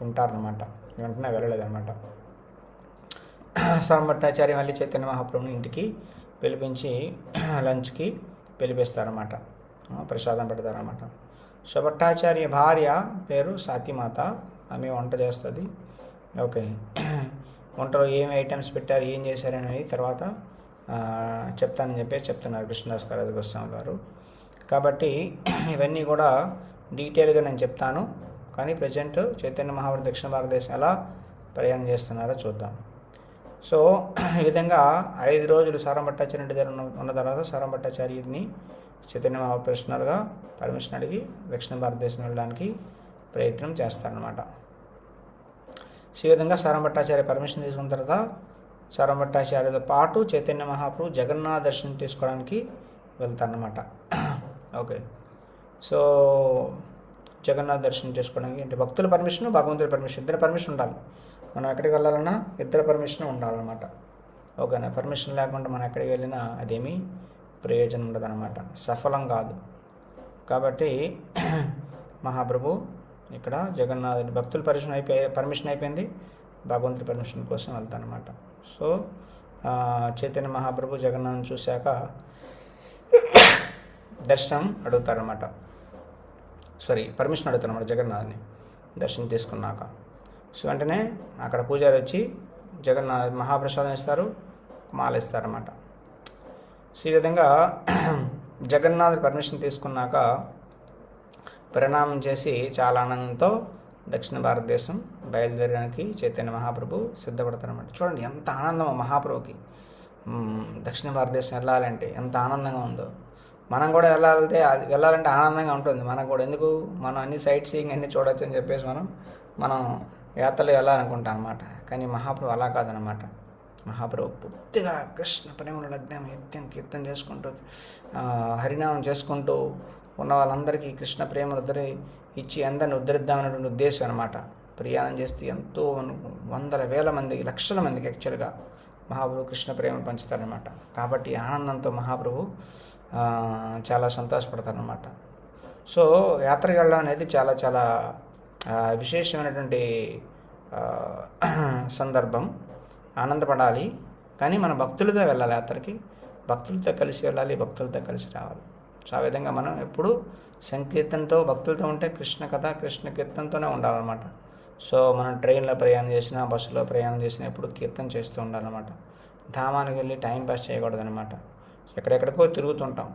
ఉంటారనమాట. వెంటనే వెళ్ళలేదన్నమాట. సారభట్టాచార్య మళ్ళీ చైతన్య మహాప్రభుని ఇంటికి పిలిపించి లంచ్కి పిలిపిస్తారన్నమాట, ప్రసాదం పెడతారనమాట. సో భట్టాచార్య భార్య పేరు సాతిమాత, ఆమె వంట చేస్తుంది. ఓకే, వంటలో ఏమి ఐటమ్స్ పెట్టారు, ఏం చేశారనేది తర్వాత చెప్తానని చెప్పేసి చెప్తున్నారు కృష్ణదాస్ కవిరాజ్ గోస్వామి గారు. కాబట్టి ఇవన్నీ కూడా డీటెయిల్గా నేను చెప్తాను. కానీ ప్రజెంట్ చైతన్య మహాప్రభు దక్షిణ భారతదేశం ఎలా ప్రయాణం చేస్తున్నారో చూద్దాం. సో ఈ విధంగా 5 రోజులు సారంభట్టాచార్య ఇంటి దగ్గర ఉన్న తర్వాత సారంభట్టాచార్యుని చైతన్య మహాప్రభు పర్సనల్గా పర్మిషన్ అడిగి దక్షిణ భారతదేశం వెళ్ళడానికి ప్రయత్నం చేస్తారనమాట. సో ఈ విధంగా సారంభట్టాచార్య పర్మిషన్ తీసుకున్న తర్వాత సారంభట్టాచార్యతో పాటు చైతన్య మహాప్రభు జగన్నాథ దర్శనం తీసుకోవడానికి వెళ్తారనమాట. ఓకే, సో జగన్నాథ దర్శనం చేసుకోవడానికి అంటే భక్తుల పర్మిషన్, భగవంతుడి పర్మిషన్, ఇద్దరు పర్మిషన్ ఉండాలి. మనం ఎక్కడికి వెళ్ళాలన్నా ఇద్దరు పర్మిషన్ ఉండాలన్నమాట. ఓకేనా? పర్మిషన్ లేకుండా మనం ఎక్కడికి వెళ్ళినా అదేమీ ప్రయోజనం ఉండదన్నమాట, సఫలం కాదు. కాబట్టి మహాప్రభు ఇక్కడ జగన్నాథుడి భక్తుల పర్మిషన్ అయిపోయింది, భగవంతుడి పర్మిషన్ కోసం వెళ్తానమాట. సో చైతన్య మహాప్రభు జగన్నాథ్ని చూశాక దర్శనం అడుగుతారన్నమాట, పర్మిషన్ అడుగుతారన్నమాట జగన్నాథ్ని దర్శనం తీసుకున్నాక. సో వెంటనే అక్కడ పూజారి వచ్చి జగన్నాథ్ మహాప్రసాదం ఇస్తారు, మాల ఇస్తారన్నమాట. సో ఈ విధంగా జగన్నాథ్ పర్మిషన్ తీసుకున్నాక ప్రణామం చేసి చాలా ఆనందంతో దక్షిణ భారతదేశం బయలుదేరడానికి చైతన్య మహాప్రభు సిద్ధపడతారన్నమాట. చూడండి ఎంత ఆనందమో మహాప్రభుకి, దక్షిణ భారతదేశం వెళ్ళాలంటే ఎంత ఆనందంగా ఉందో. మనం కూడా వెళ్ళాలంటే ఆనందంగా ఉంటుంది మనకు కూడా. ఎందుకు? మనం అన్ని సైట్ సీయింగ్ అన్నీ చూడవచ్చు అని చెప్పేసి మనం మనం యాత్రలు వెళ్ళాలనుకుంటాం అనమాట. కానీ మహాప్రభు అలా కాదనమాట. మహాప్రభు పూర్తిగా కృష్ణ ప్రేమలో లగ్నం, నిత్యం కీర్తన చేసుకుంటూ హరినామం చేసుకుంటూ ఉన్న వాళ్ళందరికీ కృష్ణ ప్రేమను ఇచ్చి అందరిని ఉద్ధరిద్దామనేటువంటి ఉద్దేశం అనమాట. ప్రయాణం చేస్తే ఎంతో వందల వేల మందికి, లక్షల మందికి యాక్చువల్గా మహాప్రభు కృష్ణ ప్రేమను పంచుతారనమాట. కాబట్టి ఆనందంతో మహాప్రభు చాలా సంతోషపడతారనమాట. సో యాత్రకు వెళ్ళడం అనేది చాలా చాలా విశేషమైనటువంటి సందర్భం. ఆనందపడాలి, కానీ మన భక్తులతో వెళ్ళాలి యాత్రకి, భక్తులతో కలిసి వెళ్ళాలి, భక్తులతో కలిసి రావాలి. సో ఆ విధంగా మనం ఎప్పుడు సంకీర్తనతో భక్తులతో ఉంటే కృష్ణ కథ, కృష్ణ కీర్తనతోనే ఉండాలన్నమాట. సో మనం ట్రైన్లో ప్రయాణం చేసినా, బస్సులో ప్రయాణం చేసినా ఎప్పుడు కీర్తన చేస్తూ ఉండాలన్నమాట. ధామానికి వెళ్ళి టైం పాస్ చేయకూడదనమాట. ఎక్కడెక్కడికో తిరుగుతుంటాం.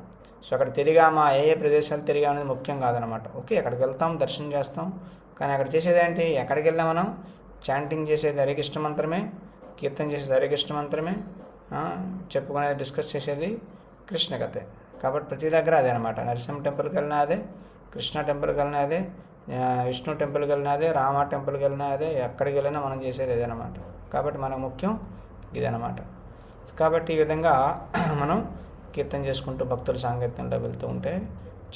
సో అక్కడ తిరిగామా, ఏ ప్రదేశాలు తిరిగామనేది ముఖ్యం కాదనమాట. ఓకే, అక్కడికి వెళ్తాం, దర్శనం చేస్తాం, కానీ అక్కడ చేసేది ఏంటి? ఎక్కడికి వెళ్ళాం మనం? చాంటింగ్ చేసేది హరికృష్ణ మంత్రమే, కీర్తన చేసేది హరికృష్ణ మంత్రమే, చెప్పుకునేది, డిస్కస్ చేసేది కృష్ణ కథే. కాబట్టి ప్రతి దగ్గర అదే అనమాట. నరసింహ టెంపుల్కి వెళ్ళినా అదే, కృష్ణ టెంపుల్కి వెళ్ళినా అదే, విష్ణు టెంపుల్కి వెళ్ళినా అదే, రామ టెంపుల్కి వెళ్ళినా అదే, ఎక్కడికి వెళ్ళినా మనం చేసేది అదేనమాట. కాబట్టి మనకు ముఖ్యం ఇదనమాట. కాబట్టి ఈ విధంగా మనం కీర్తన చేసుకుంటూ భక్తుల సాంగత్యంలో వెళ్తూ ఉంటే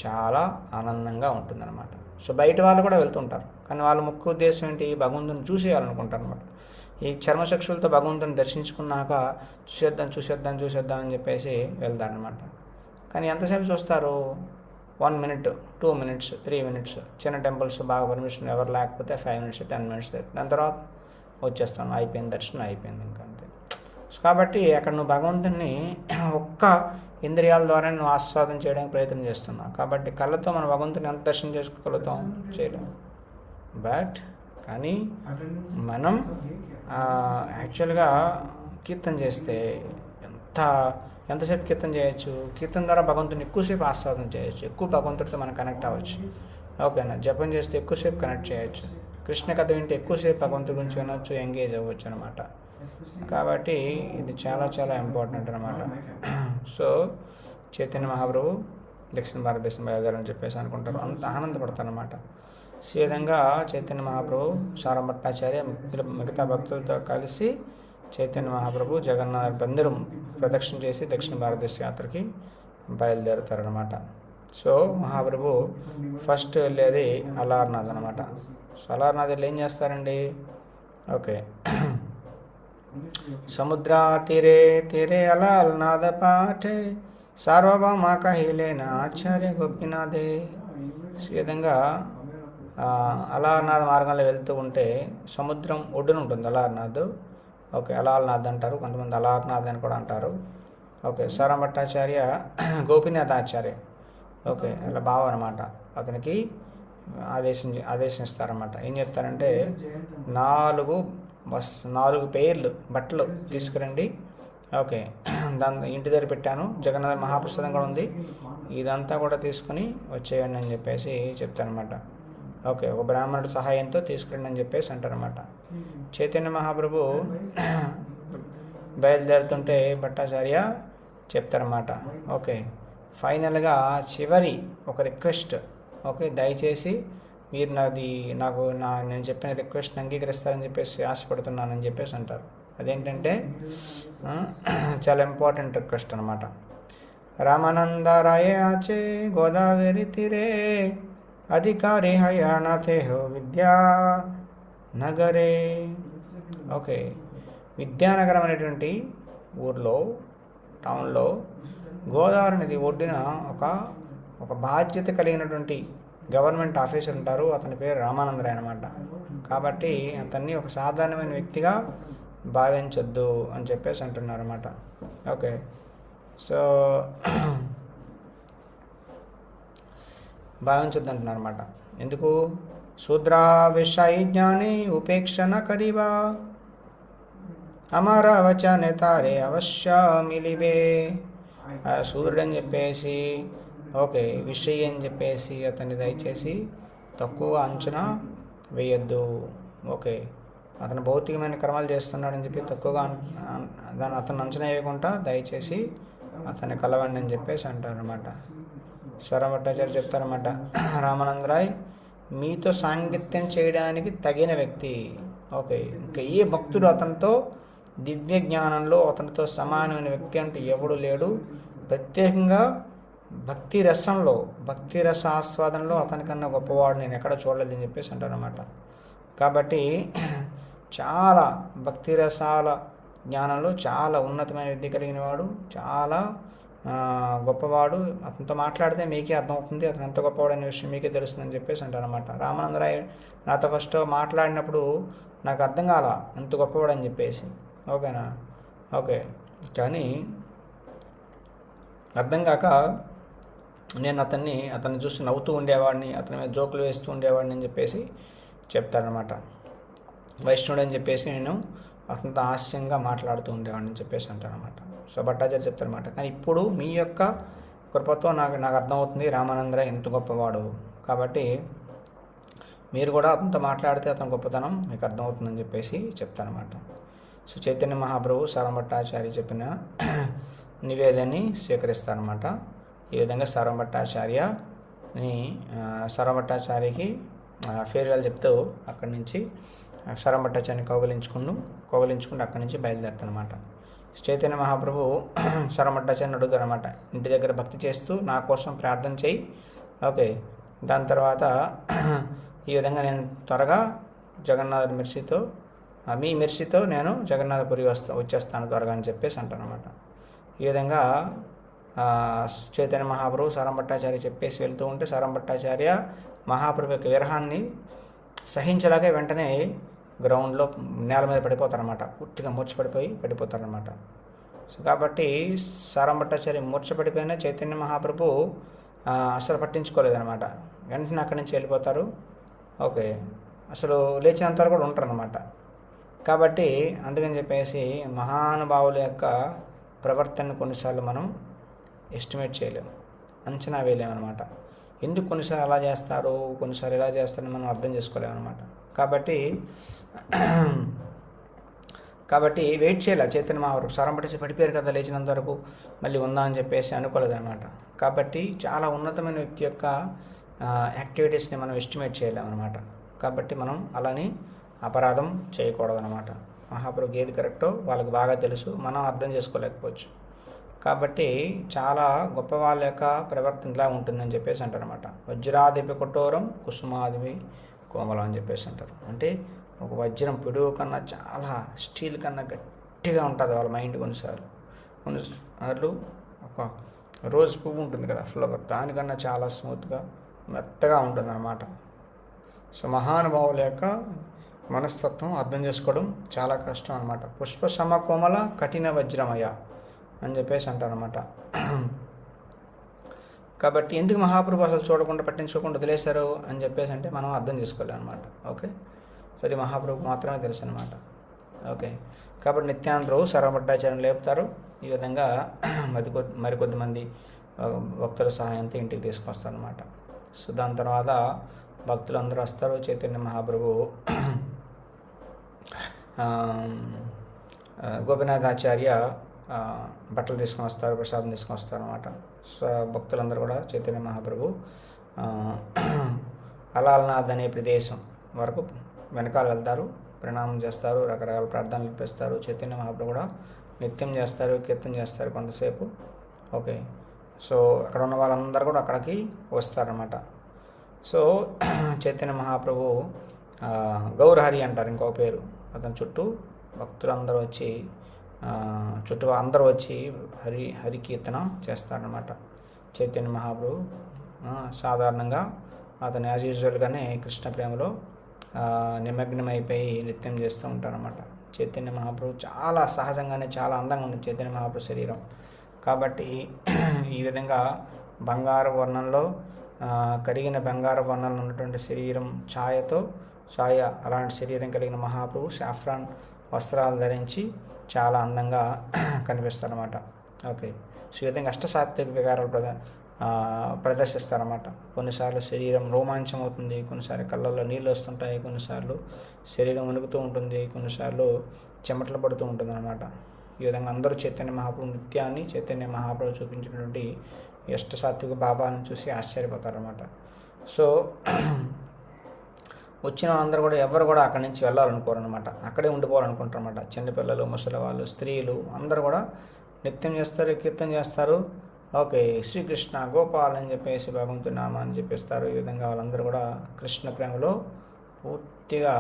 చాలా ఆనందంగా ఉంటుందన్నమాట. సో బయట వాళ్ళు కూడా వెళ్తుంటారు, కానీ వాళ్ళ ముఖ్య ఉద్దేశం ఏంటి? భగవంతుని చూసేయాలనుకుంటారు అనమాట. ఈ చర్మచక్షులతో భగవంతుని దర్శించుకున్నాక చూసేద్దాం అని చెప్పేసి వెళ్తారనమాట. కానీ ఎంతసేపు చూస్తారు? 1 minute, 2 minutes, 3 minutes. చిన్న టెంపుల్స్ బాగా పర్మిషన్ ఎవరు లేకపోతే 5 minutes, 10 minutes. దాని తర్వాత వచ్చేస్తాను, అయిపోయింది దర్శనం, అయిపోయింది ఇంకా అంతే. సో కాబట్టి అక్కడ నువ్వు భగవంతుని ఒక్క ఇంద్రియాల ద్వారా నువ్వు ఆస్వాదన చేయడానికి ప్రయత్నం చేస్తున్నావు. కాబట్టి కళ్ళతో మన భగవంతుని ఎంత దర్శనం చేసుకోగలుగుతాం? చేయలేము. బట్ కానీ మనం యాక్చువల్గా కీర్తన చేస్తే ఎంతసేపు కీర్తన చేయొచ్చు? కీర్తన ద్వారా భగవంతుని ఎక్కువసేపు ఆస్వాదన చేయొచ్చు, ఎక్కువ భగవంతుడితో మనం కనెక్ట్ అవ్వచ్చు. ఓకేనా? జపం చేస్తే ఎక్కువసేపు కనెక్ట్ చేయొచ్చు, కృష్ణ కథ వింటే ఎక్కువసేపు భగవంతుడి గురించి వినొచ్చు, ఎంగేజ్ అవ్వచ్చు అనమాట. కాబట్టి ఇది చాలా చాలా ఇంపార్టెంట్ అనమాట. సో చైతన్య మహాప్రభు దక్షిణ భారతదేశం బయలుదేరని చెప్పేసి అనుకుంటారు, అంత ఆనందపడతారనమాట. ఈ విధంగా చైతన్య మహాప్రభు, సారంభట్టాచార్య మిగతా భక్తులతో కలిసి చైతన్య మహాప్రభు జగన్నాథ్ అందరూ ప్రదక్షిణ చేసి దక్షిణ భారతదేశ యాత్రకి బయలుదేరుతారనమాట. సో మహాప్రభు ఫస్ట్ వెళ్ళేది అలార్నాథ్ అనమాట. సో అలార్నాథ్ వెళ్ళి ఏం చేస్తారండి? ఓకే, సముద్ర తీరే అలాల్నాథ పాఠే సార్వభౌమ కహిలేన ఆచార్య గోపీనాథే. ఈ విధంగా అలార్నాథ్ మార్గంలో వెళ్తూ ఉంటే సముద్రం ఒడ్డున ఉంటుంది అలార్నాథ్. ఓకే, అలాల్నాథ్ అంటారు, కొంతమంది అలార్నాథ్ అని కూడా అంటారు. ఓకే, సారంభట్టాచార్య గోపీనాథ్ ఆచార్య, ఓకే, అలా బావ అనమాట. అతనికి ఆదేశిస్తారన్నమాట. ఏం చెప్తారంటే 4 పేర్లు బట్టలు తీసుకురండి. ఓకే, దాని ఇంటి దగ్గర పెట్టాను, జగన్నాథ మహాప్రసాదం కూడా ఉంది, ఇదంతా కూడా తీసుకుని వచ్చేయండి అని చెప్పేసి చెప్తారనమాట. ఓకే, ఒక బ్రాహ్మణుడి సహాయంతో తీసుకురండి అని చెప్పేసి అంటారనమాట. చైతన్య మహాప్రభు బయలుదేరుతుంటే భట్టాచార్య చెప్తారన్నమాట. ఓకే, ఫైనల్గా చివరి ఒక రిక్వెస్ట్, ఓకే, దయచేసి మీరు నేను చెప్పిన రిక్వెస్ట్ అంగీకరిస్తారని చెప్పేసి ఆశపడుతున్నానని చెప్పేసి అంటారు. అదేంటంటే చాలా ఇంపార్టెంట్ రిక్వెస్ట్ అనమాట. రామానందరాయ ఆచే గోదావరి తీరే అధికారి హయానాథే హో విద్యా నగరే. ఓకే, విద్యానగరం అనేటువంటి ఊర్లో, టౌన్లో గోదావరి నది ఒడ్డున ఒక బాధ్యత కలిగినటువంటి గవర్నమెంట్ ఆఫీసర్ ఉంటారు. అతని పేరు రామానందరాయ అనమాట. కాబట్టి అతన్ని ఒక సాధారణమైన వ్యక్తిగా భావించొద్దు అని చెప్పేసి అంటున్నారు అన్నమాట. ఓకే, సో భావించొద్దు అంటున్నారు అనమాట. ఎందుకు? శూద్రా విషయి జ్ఞాని ఉపేక్షణ కరివా అమర వచనే తారే అవశ్య మిలివే. శూద్రుడు అని చెప్పేసి, ఓకే, విషయి అని చెప్పేసి అతన్ని దయచేసి తక్కువ అంచనా వేయద్దు. ఓకే, అతను భౌతికమైన కర్మలు చేస్తున్నాడని చెప్పి తక్కువగా అతను అంచనా వేయకుండా దయచేసి అతన్ని కలవండి అని చెప్పేసి అంటారనమాట. సారంభట్టాచార్య చెప్తారన్నమాట, రామానందరాయ్ మీతో సాంగత్యం చేయడానికి తగిన వ్యక్తి. ఓకే, ఇంకా ఏ భక్తుడు అతనితో దివ్య జ్ఞానంలో అతనితో సమానమైన వ్యక్తి అంటే ఎవడు లేడు. ప్రత్యేకంగా భక్తి రసంలో, భక్తి రస ఆస్వాదనలో అతనికన్నా గొప్పవాడు నేను ఎక్కడ చూడలేదని చెప్పేసి అంటారనమాట. కాబట్టి చాలా భక్తి రసాల జ్ఞానంలో చాలా ఉన్నతమైన విద్య కలిగిన వాడు, చాలా గొప్పవాడు. అతనితో మాట్లాడితే మీకే అర్థమవుతుంది అతను ఎంత గొప్పవాడు అనే విషయం మీకే తెలుస్తుందని చెప్పేసి అంటారనమాట. రామానందరాయ నాతో ఫస్ట్ మాట్లాడినప్పుడు నాకు అర్థం కాల ఎంత గొప్పవాడు అని చెప్పేసి. ఓకేనా? ఓకే, కానీ అర్థం కాక నేను అతన్ని చూసి నవ్వుతూ ఉండేవాడిని, అతని మీద జోకులు వేస్తూ ఉండేవాడిని అని చెప్పేసి చెప్తారనమాట. వైష్ణవుడు అని చెప్పేసి నేను అతనితో హాస్యంగా మాట్లాడుతూ ఉండేవాడిని అని చెప్పేసి అంటారనమాట. సో భట్టాచార్య చెప్తారనమాట. కానీ ఇప్పుడు మీ యొక్క కృపతో నాకు అర్థమవుతుంది రామానందరాయ ఎంత గొప్పవాడు. కాబట్టి మీరు కూడా అతనితో మాట్లాడితే అతని గొప్పతనం మీకు అర్థమవుతుందని చెప్పేసి చెప్తారనమాట. సో చైతన్య మహాప్రభు సారంభట్టాచార్య చెప్పిన నివేదనని స్వీకరిస్తారనమాట. ఈ విధంగా సారంభట్టాచార్యకి ఫేర్వెల్ చెప్తూ అక్కడి నుంచి సారంభట్టాచార్యని కౌగలించుకుంటూ అక్కడి నుంచి బయలుదేరుతారనమాట. చైతన్య మహాప్రభు సారంభట్టాచార్యని అడుగుతారనమాట, ఇంటి దగ్గర భక్తి చేస్తూ నా కోసం ప్రార్థన చేయి. ఓకే, దాని తర్వాత ఈ విధంగా నేను త్వరగా జగన్నాథ మీ మెర్సీతో నేను జగన్నాథపురి వచ్చేస్తాను త్వరగా అని చెప్పేసి అంటారనమాట. ఈ విధంగా చైతన్య మహాప్రభు సారంభట్టాచార్య చెప్పేసి వెళ్తూ ఉంటే సారంభట్టాచార్య మహాప్రభు యొక్క విరహాన్ని సహించలేక వెంటనే గ్రౌండ్లో నేల మీద పడిపోతారనమాట. పూర్తిగా పడిపోతారనమాట. సో కాబట్టి సారంభట్టాచార్య మూర్ఛపడిపోయినా చైతన్య మహాప్రభు అసలు పట్టించుకోలేదనమాట. వెంటనే అక్కడి నుంచి వెళ్ళిపోతారు. ఓకే, అసలు లేచినంత కూడా ఉంటారనమాట. కాబట్టి అందుకని చెప్పేసి మహానుభావుల యొక్క ప్రవర్తన కొన్నిసార్లు మనం ఎస్టిమేట్ చేయలేము, అంచనా వేయలేమన్నమాట. ఎందుకు కొన్నిసార్లు అలా చేస్తారు, కొన్నిసార్లు ఇలా చేస్తారని మనం అర్థం చేసుకోలేమన్నమాట. కాబట్టి వెయిట్ చేయాలి. చైతన్య మహాప్రభు సారంభట్టాచార్య పడిపోయారు కదా, లేచినంత వరకు మళ్ళీ ఉందా అని చెప్పేసి అనుకోలేదన్నమాట. కాబట్టి చాలా ఉన్నతమైన వ్యక్తి యొక్క యాక్టివిటీస్ని మనం ఎస్టిమేట్ చేయలేమన్నమాట. కాబట్టి మనం అలాని అపరాధం చేయకూడదన్నమాట. మహాప్రభుకి ఏది కరెక్టో వాళ్ళకి బాగా తెలుసు, మనం అర్థం చేసుకోలేకపోవచ్చు. కాబట్టి చాలా గొప్ప వాళ్ళ యొక్క ప్రవర్తన ఇలా ఉంటుందని చెప్పేసి అంటారనమాట. వజ్రాదిపి కఠోరం కుసుమాదిపి కోమలం అని చెప్పేసి అంటారు. అంటే ఒక వజ్రం పిడుగు కన్నా చాలా స్టీల్ కన్నా గట్టిగా ఉంటుంది వాళ్ళ మైండ్. కొన్నిసార్లు ఒక రోజ్ పువ్వు ఉంటుంది కదా, ఫ్లవర్, దానికన్నా చాలా స్మూత్గా మెత్తగా ఉంటుంది అన్నమాట. సో మహానుభావుల యొక్క మనస్తత్వం అర్థం చేసుకోవడం చాలా కష్టం అనమాట. పుష్ప సమ కోమల కఠిన వజ్రమయ అని చెప్పేసి అంటారనమాట. కాబట్టి ఎందుకు మహాప్రభు అసలు చూడకుండా పట్టించుకోకుండా వదిలేశారు అని చెప్పేసి అంటే మనం అర్థం చేసుకోలేం అనమాట. ఓకే, సో అది మహాప్రభుకు మాత్రమే తెలుసు అనమాట. ఓకే, కాబట్టి నిత్యానందరావు సారంభట్టాచార్యని లేపుతారు. ఈ విధంగా మరికొద్ది మంది భక్తుల సహాయంతో ఇంటికి తీసుకొస్తారనమాట. సో దాని తర్వాత భక్తులందరూ వస్తారు. చైతన్య మహాప్రభు గోపినాథాచార్య బట్టలు తీసుకొని వస్తారు, ప్రసాదం తీసుకొని వస్తారు అనమాట. సో భక్తులందరూ కూడా చైతన్య మహాప్రభు అలాల్నాథ్ అనే ప్రదేశం వరకు వెనకాల వెళ్తారు, ప్రణామం చేస్తారు, రకరకాల ప్రార్థనలు ఇప్పిస్తారు. చైతన్య మహాప్రభు కూడా నిత్యం చేస్తారు, కీర్తన చేస్తారు కొంతసేపు. ఓకే, సో అక్కడ ఉన్న వాళ్ళందరూ కూడా అక్కడికి వస్తారన్నమాట. సో చైతన్య మహాప్రభు గౌరహరి అంటారు ఇంకో పేరు. అతని చుట్టూ భక్తులందరూ వచ్చి అందరూ వచ్చి హరి కీర్తన చేస్తారనమాట. చైతన్య మహాప్రభు సాధారణంగా అతను యాజ్ యూజువల్గానే కృష్ణ ప్రేమలో నిమగ్నమైపోయి నృత్యం చేస్తూ ఉంటారన్నమాట. చైతన్య మహాప్రభు చాలా సహజంగానే చాలా అందంగా ఉంది చైతన్య మహాప్రభు శరీరం. కాబట్టి ఈ విధంగా బంగారు వర్ణంలో కరిగిన బంగారు వర్ణంలో ఉన్నటువంటి శరీరం ఛాయ అలాంటి శరీరం కలిగిన మహాప్రభు సాఫ్రాన్ వస్త్రాలు ధరించి చాలా అందంగా కనిపిస్తారన్నమాట. ఓకే, సో ఈ విధంగా అష్టసాత్విక వికారాలు ప్రదర్శిస్తారన్నమాట. కొన్నిసార్లు శరీరం రోమాంచం అవుతుంది, కొన్నిసార్లు కళ్ళల్లో నీళ్ళు వస్తుంటాయి, కొన్నిసార్లు శరీరం వణుకుతూ ఉంటుంది, కొన్నిసార్లు చెమటలు పడుతూ ఉంటుంది అన్నమాట. ఈ విధంగా అందరూ చైతన్య మహాప్రభు నృత్యాన్ని, చైతన్య మహాప్రభు చూపించినటువంటి అష్టసాత్విక భావాలను చూసి ఆశ్చర్యపోతారన్నమాట. సో వచ్చిన వాళ్ళందరూ కూడా ఎవరు కూడా అక్కడి నుంచి వెళ్ళాలనుకోరు అనమాట, అక్కడే ఉండిపోవాలనుకుంటారు అనమాట. చిన్నపిల్లలు, ముసలి వాళ్ళు, స్త్రీలు అందరూ కూడా నిత్యం చేస్తారు, కీర్తన చేస్తారు. ఓకే, శ్రీకృష్ణ గోపాల్ అని చెప్పేసి భగవంతుడి నామాన్ని చెప్పిస్తారు. ఈ విధంగా వాళ్ళందరూ కూడా కృష్ణ ప్రేమలో పూర్తిగా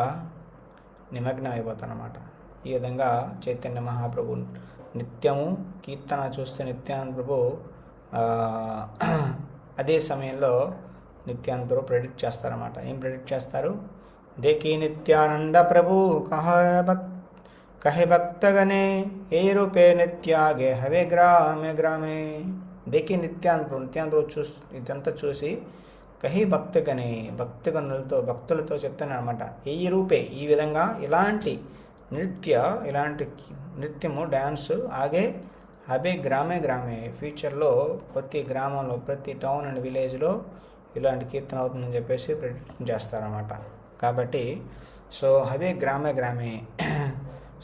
నిమగ్నం అయిపోతారు అన్నమాట. ఈ విధంగా చైతన్య మహాప్రభు నిత్యము కీర్తన చూస్తే నిత్యానంద ప్రభు అదే సమయంలో నిత్యానంద ప్రభు ప్రెడిక్ట్ చేస్తారన్నమాట. ఏం ప్రెడిక్ట్ చేస్తారు? దేకి నిత్యానంద ప్రభు కహే భక్తగనే ఏ రూపే నిత్యాగే హవే గ్రామే గ్రామే. దేకి నిత్యానంద ప్రభు ఇదంతా చూసి కహి భక్తగనే భక్తులతో చెప్తానమాట. ఏ రూపే ఈ విధంగా ఇలాంటి నృత్యము డ్యాన్స్ ఆగే హబే గ్రామే గ్రామే. ఫ్యూచర్లో ప్రతి గ్రామంలో, ప్రతి టౌన్ అండ్ విలేజ్లో ఇలాంటి కీర్తన అవుతుందని చెప్పేసి ప్రెడిక్ట్ చేస్తారన్నమాట. కాబట్టి హబే గ్రామే గ్రామే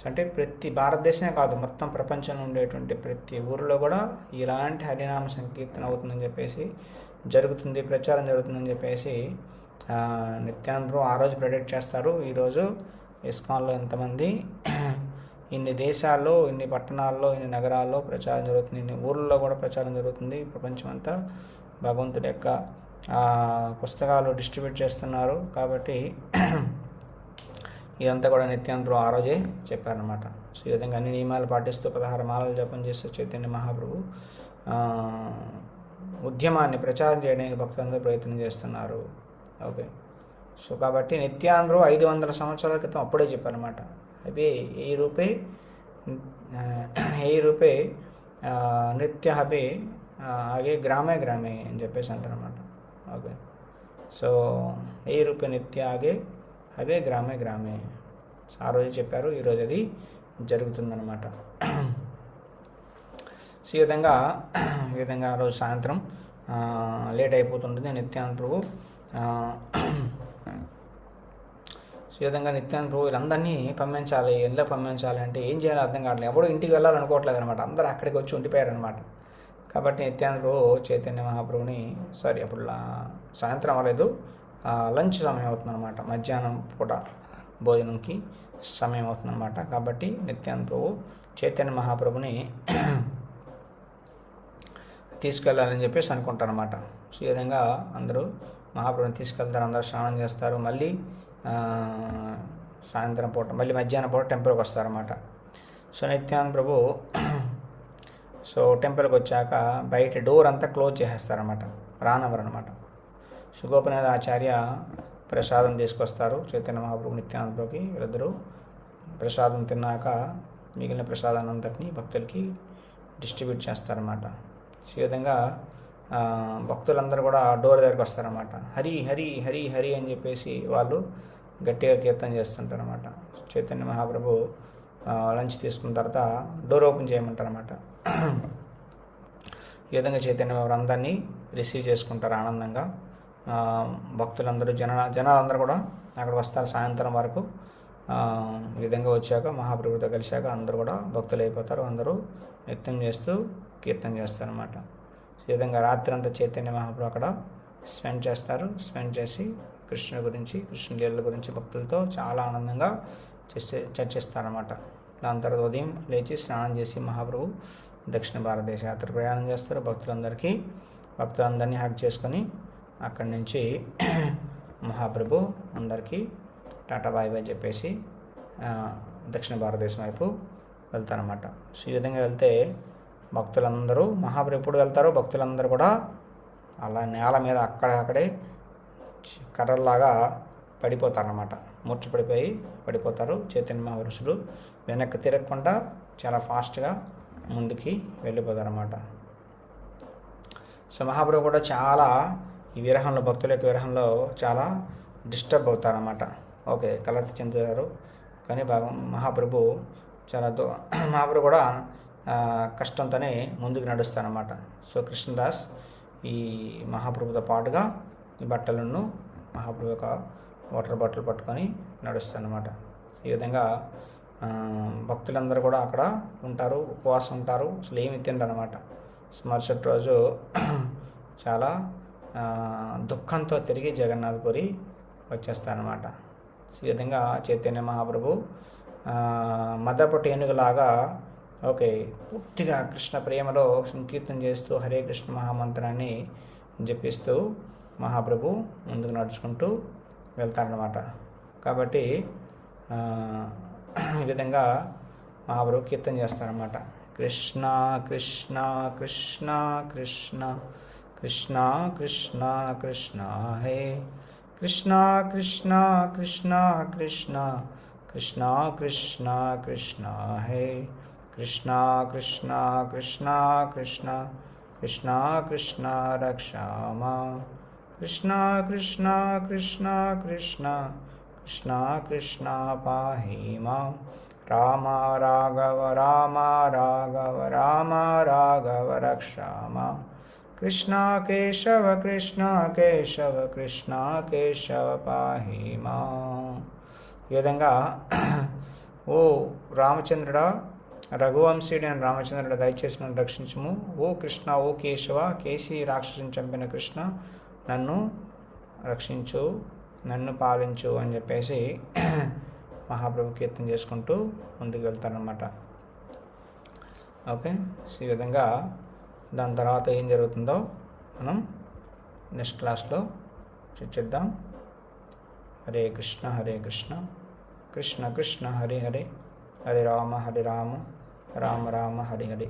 అంటే ప్రతి భారతదేశమే కాదు, మొత్తం ప్రపంచంలో ఉండేటువంటి ప్రతి ఊరిలో కూడా ఇలాంటి హరినామ సంకీర్తన అవుతుందని చెప్పేసి ప్రచారం జరుగుతుందని చెప్పేసి నిత్యానంద ప్రభు ఆ రోజు ప్రెడిక్ట్ చేస్తారు. ఈరోజు ఇస్కాన్లో ఎంతమంది ఇన్ని దేశాల్లో, ఇన్ని పట్టణాల్లో, ఇన్ని నగరాల్లో ప్రచారం జరుగుతుంది, ఇన్ని ఊళ్ళలో కూడా ప్రచారం జరుగుతుంది. ప్రపంచం అంతా భగవంతుడి యొక్క పుస్తకాలు డిస్ట్రిబ్యూట్ చేస్తున్నారు. కాబట్టి ఇదంతా కూడా నిత్యానంద ప్రభు ఆ రోజే చెప్పారనమాట. సో ఈ విధంగా అన్ని నియమాలు పాటిస్తూ 16 మాలలు జపం చేస్తూ చైతన్య మహాప్రభు ఉద్యమాన్ని ప్రచారం చేయడానికి భక్తులందరూ ప్రయత్నం చేస్తున్నారు. ఓకే, సో కాబట్టి నిత్యానంద ప్రభు 500 సంవత్సరాల క్రితం అప్పుడే చెప్పారనమాట. అవి ఏ రూపే నృత్య హబే ఆగే గ్రామే గ్రామే అని చెప్పేసి అంటారనమాట. ఓకే, సో ఏ రూపే నృత్య ఆగే అవే గ్రామే గ్రామే ఆ రోజు చెప్పారు. ఈరోజు అది జరుగుతుందన్నమాట. సో ఈ విధంగా ఆ రోజు సాయంత్రం లేట్ అయిపోతుంటుంది నిత్యానంద ప్రభు. సో ఈ విధంగా నిత్యానంద ప్రభు వీళ్ళందరినీ పంపించాలి. ఎలా పంపించాలి అంటే ఏం చేయాలో అర్థం కావట్లేదు. ఎవడో ఇంటికి వెళ్ళాలనుకోవట్లేదు అనమాట, అందరూ అక్కడికి వచ్చి ఉండిపోయారనమాట. కాబట్టి నిత్యానంద ప్రభు చైతన్య మహాప్రభుని అప్పుడు సాయంత్రం అవ్వలేదు, లంచ్ సమయం అవుతుందన్నమాట, మధ్యాహ్నం పూట భోజనంకి సమయం అవుతుందన్నమాట. కాబట్టి నిత్యానంద ప్రభు చైతన్య మహాప్రభుని తీసుకెళ్ళాలని చెప్పేసి అనుకుంటారన్నమాట. సో ఈ విధంగా అందరూ మహాప్రభుని తీసుకెళ్తారు, అందరూ స్నానం చేస్తారు. మళ్ళీ సాయంత్రం పూట మళ్ళీ మధ్యాహ్నం పూట టెంపుల్కి వస్తారన్నమాట. సో నిత్యానంద ప్రభు టెంపుల్కి వచ్చాక బయట డోర్ అంతా క్లోజ్ చేసేస్తారన్నమాట, రానవరనమాట. గోపనాథ ఆచార్య ప్రసాదం తీసుకొస్తారు చైతన్య మహాప్రభు నిత్యానంద ప్రభుకి. వీళ్ళిద్దరూ ప్రసాదం తిన్నాక మిగిలిన ప్రసాదాన్ని అంతటిని భక్తులకి డిస్ట్రిబ్యూట్ చేస్తారన్నమాట. ఈ విధంగా భక్తులందరూ కూడా డోర్ దగ్గరికి వస్తారన్నమాట. హరి హరి హరి హరి అని చెప్పేసి వాళ్ళు గట్టిగా కీర్తన చేస్తుంటారన్నమాట. చైతన్య మహాప్రభు లంచ్ తీసుకున్న తర్వాత డోర్ ఓపెన్ చేయమంటారన్నమాట. ఈ విధంగా చైతన్య మహాప్రభు అందరినీ రిసీవ్ చేసుకుంటారు ఆనందంగా. భక్తులందరూ జనాలందరూ కూడా అక్కడికి వస్తారు సాయంత్రం వరకు. ఈ విధంగా వచ్చాక మహాప్రభుతో కలిశాక అందరూ కూడా భక్తులు అయిపోతారు. అందరూ నృత్యం చేస్తూ కీర్తన చేస్తారన్నమాట. ఈ విధంగా రాత్రి అంతా చైతన్య మహాప్రభు అక్కడ స్పెండ్ చేసి కృష్ణుడి గురించి, కృష్ణ లీలల గురించి భక్తులతో చాలా ఆనందంగా చర్చిస్తారన్నమాట. దాని తర్వాత ఉదయం లేచి స్నానం చేసి మహాప్రభు దక్షిణ భారతదేశ యాత్ర ప్రయాణం చేస్తారు. భక్తులందరినీ హగ్ చేసుకొని అక్కడి నుంచి మహాప్రభు అందరికీ టాటా బాయ్ బాయ్ చెప్పేసి దక్షిణ భారతదేశం వైపు వెళ్తారన్నమాట. సో ఈ విధంగా వెళ్తే భక్తులందరూ మహాప్రభు ఎప్పుడు వెళ్తారో భక్తులందరూ కూడా అలా నేల మీద అక్కడే కర్రల్లాగా పడిపోతారన్నమాట, పడిపోతారు. చైతన్య మహాపురుషులు వెనక్కి తిరగకుండా చాలా ఫాస్ట్గా ముందుకి వెళ్ళిపోతారన్నమాట. సో మహాప్రభు కూడా చాలా ఈ విరహంలో, భక్తుల యొక్క విరహంలో చాలా డిస్టర్బ్ అవుతారన్నమాట. ఓకే, కలత చెందుతారు. కానీ మహాప్రభు కూడా కష్టంతోనే ముందుకు నడుస్తారన్నమాట. సో కృష్ణదాస్ ఈ మహాప్రభుతో పాటుగా ఈ బట్టలను మహాప్రభు యొక్క వాటర్ బాటిల్ పట్టుకొని నడుస్తారన్నమాట. ఈ విధంగా భక్తులందరూ కూడా అక్కడ ఉంటారు, ఉపవాసం ఉంటారు, అసలు ఏమి తినరన్నమాట. సో మరుసటి రోజు చాలా దుఃఖంతో తిరిగి జగన్నాథపురి వచ్చేస్తారన్నమాట. ఈ విధంగా చైతన్య మహాప్రభు మదపటి ఏనుగులాగా ఓకే పూర్తిగా కృష్ణ ప్రేమలో సంకీర్తన చేస్తూ హరే కృష్ణ మహామంత్రాన్ని జపిస్తూ మహాప్రభు ముందుకు నడుచుకుంటూ వెళ్తారన్నమాట. కాబట్టి ఈ విధంగా మహాప్రభు కీర్తన చేస్తారన్నమాట. కృష్ణ కృష్ణ కృష్ణ కృష్ణ కృష్ణ కృష్ణ కృష్ణ హే కృష్ణ కృష్ణ కృష్ణ కృష్ణ కృష్ణ కృష్ణ కృష్ణ హే కృష్ణ కృష్ణ కృష్ణ కృష్ణ కృష్ణ కృష్ణ రక్షామ కృష్ణ కృష్ణ కృష్ణ కృష్ణ కృష్ణ కృష్ణ పాహి మాం రామ రాఘవ రామ రాఘవ రామ రాఘవ రక్షామ కృష్ణ కేశవ కృష్ణ కేశవ కృష్ణ కేశవ పాహి మాం. ఈ విధంగా ఓ రామచంద్రుడా, రఘువంశీయుడు అని రామచంద్రుడు దయచేసి నన్ను రక్షించుము. ఓ కృష్ణ, ఓ కేశవ, కేసి రాక్షసుని చంపిన కృష్ణ నన్ను రక్షించు, నన్ను పాలించు అని చెప్పేసి మహాప్రభు కీర్తన చేసుకుంటూ ముందుకు వెళ్తారనమాట. ఓకే, ఈ విధంగా దాని తర్వాత ఏం జరుగుతుందో మనం నెక్స్ట్ క్లాస్లో చర్చిద్దాం. హరే కృష్ణ కృష్ణ కృష్ణ హరే హరే, హరే రామ రామ రామ హరి హరి.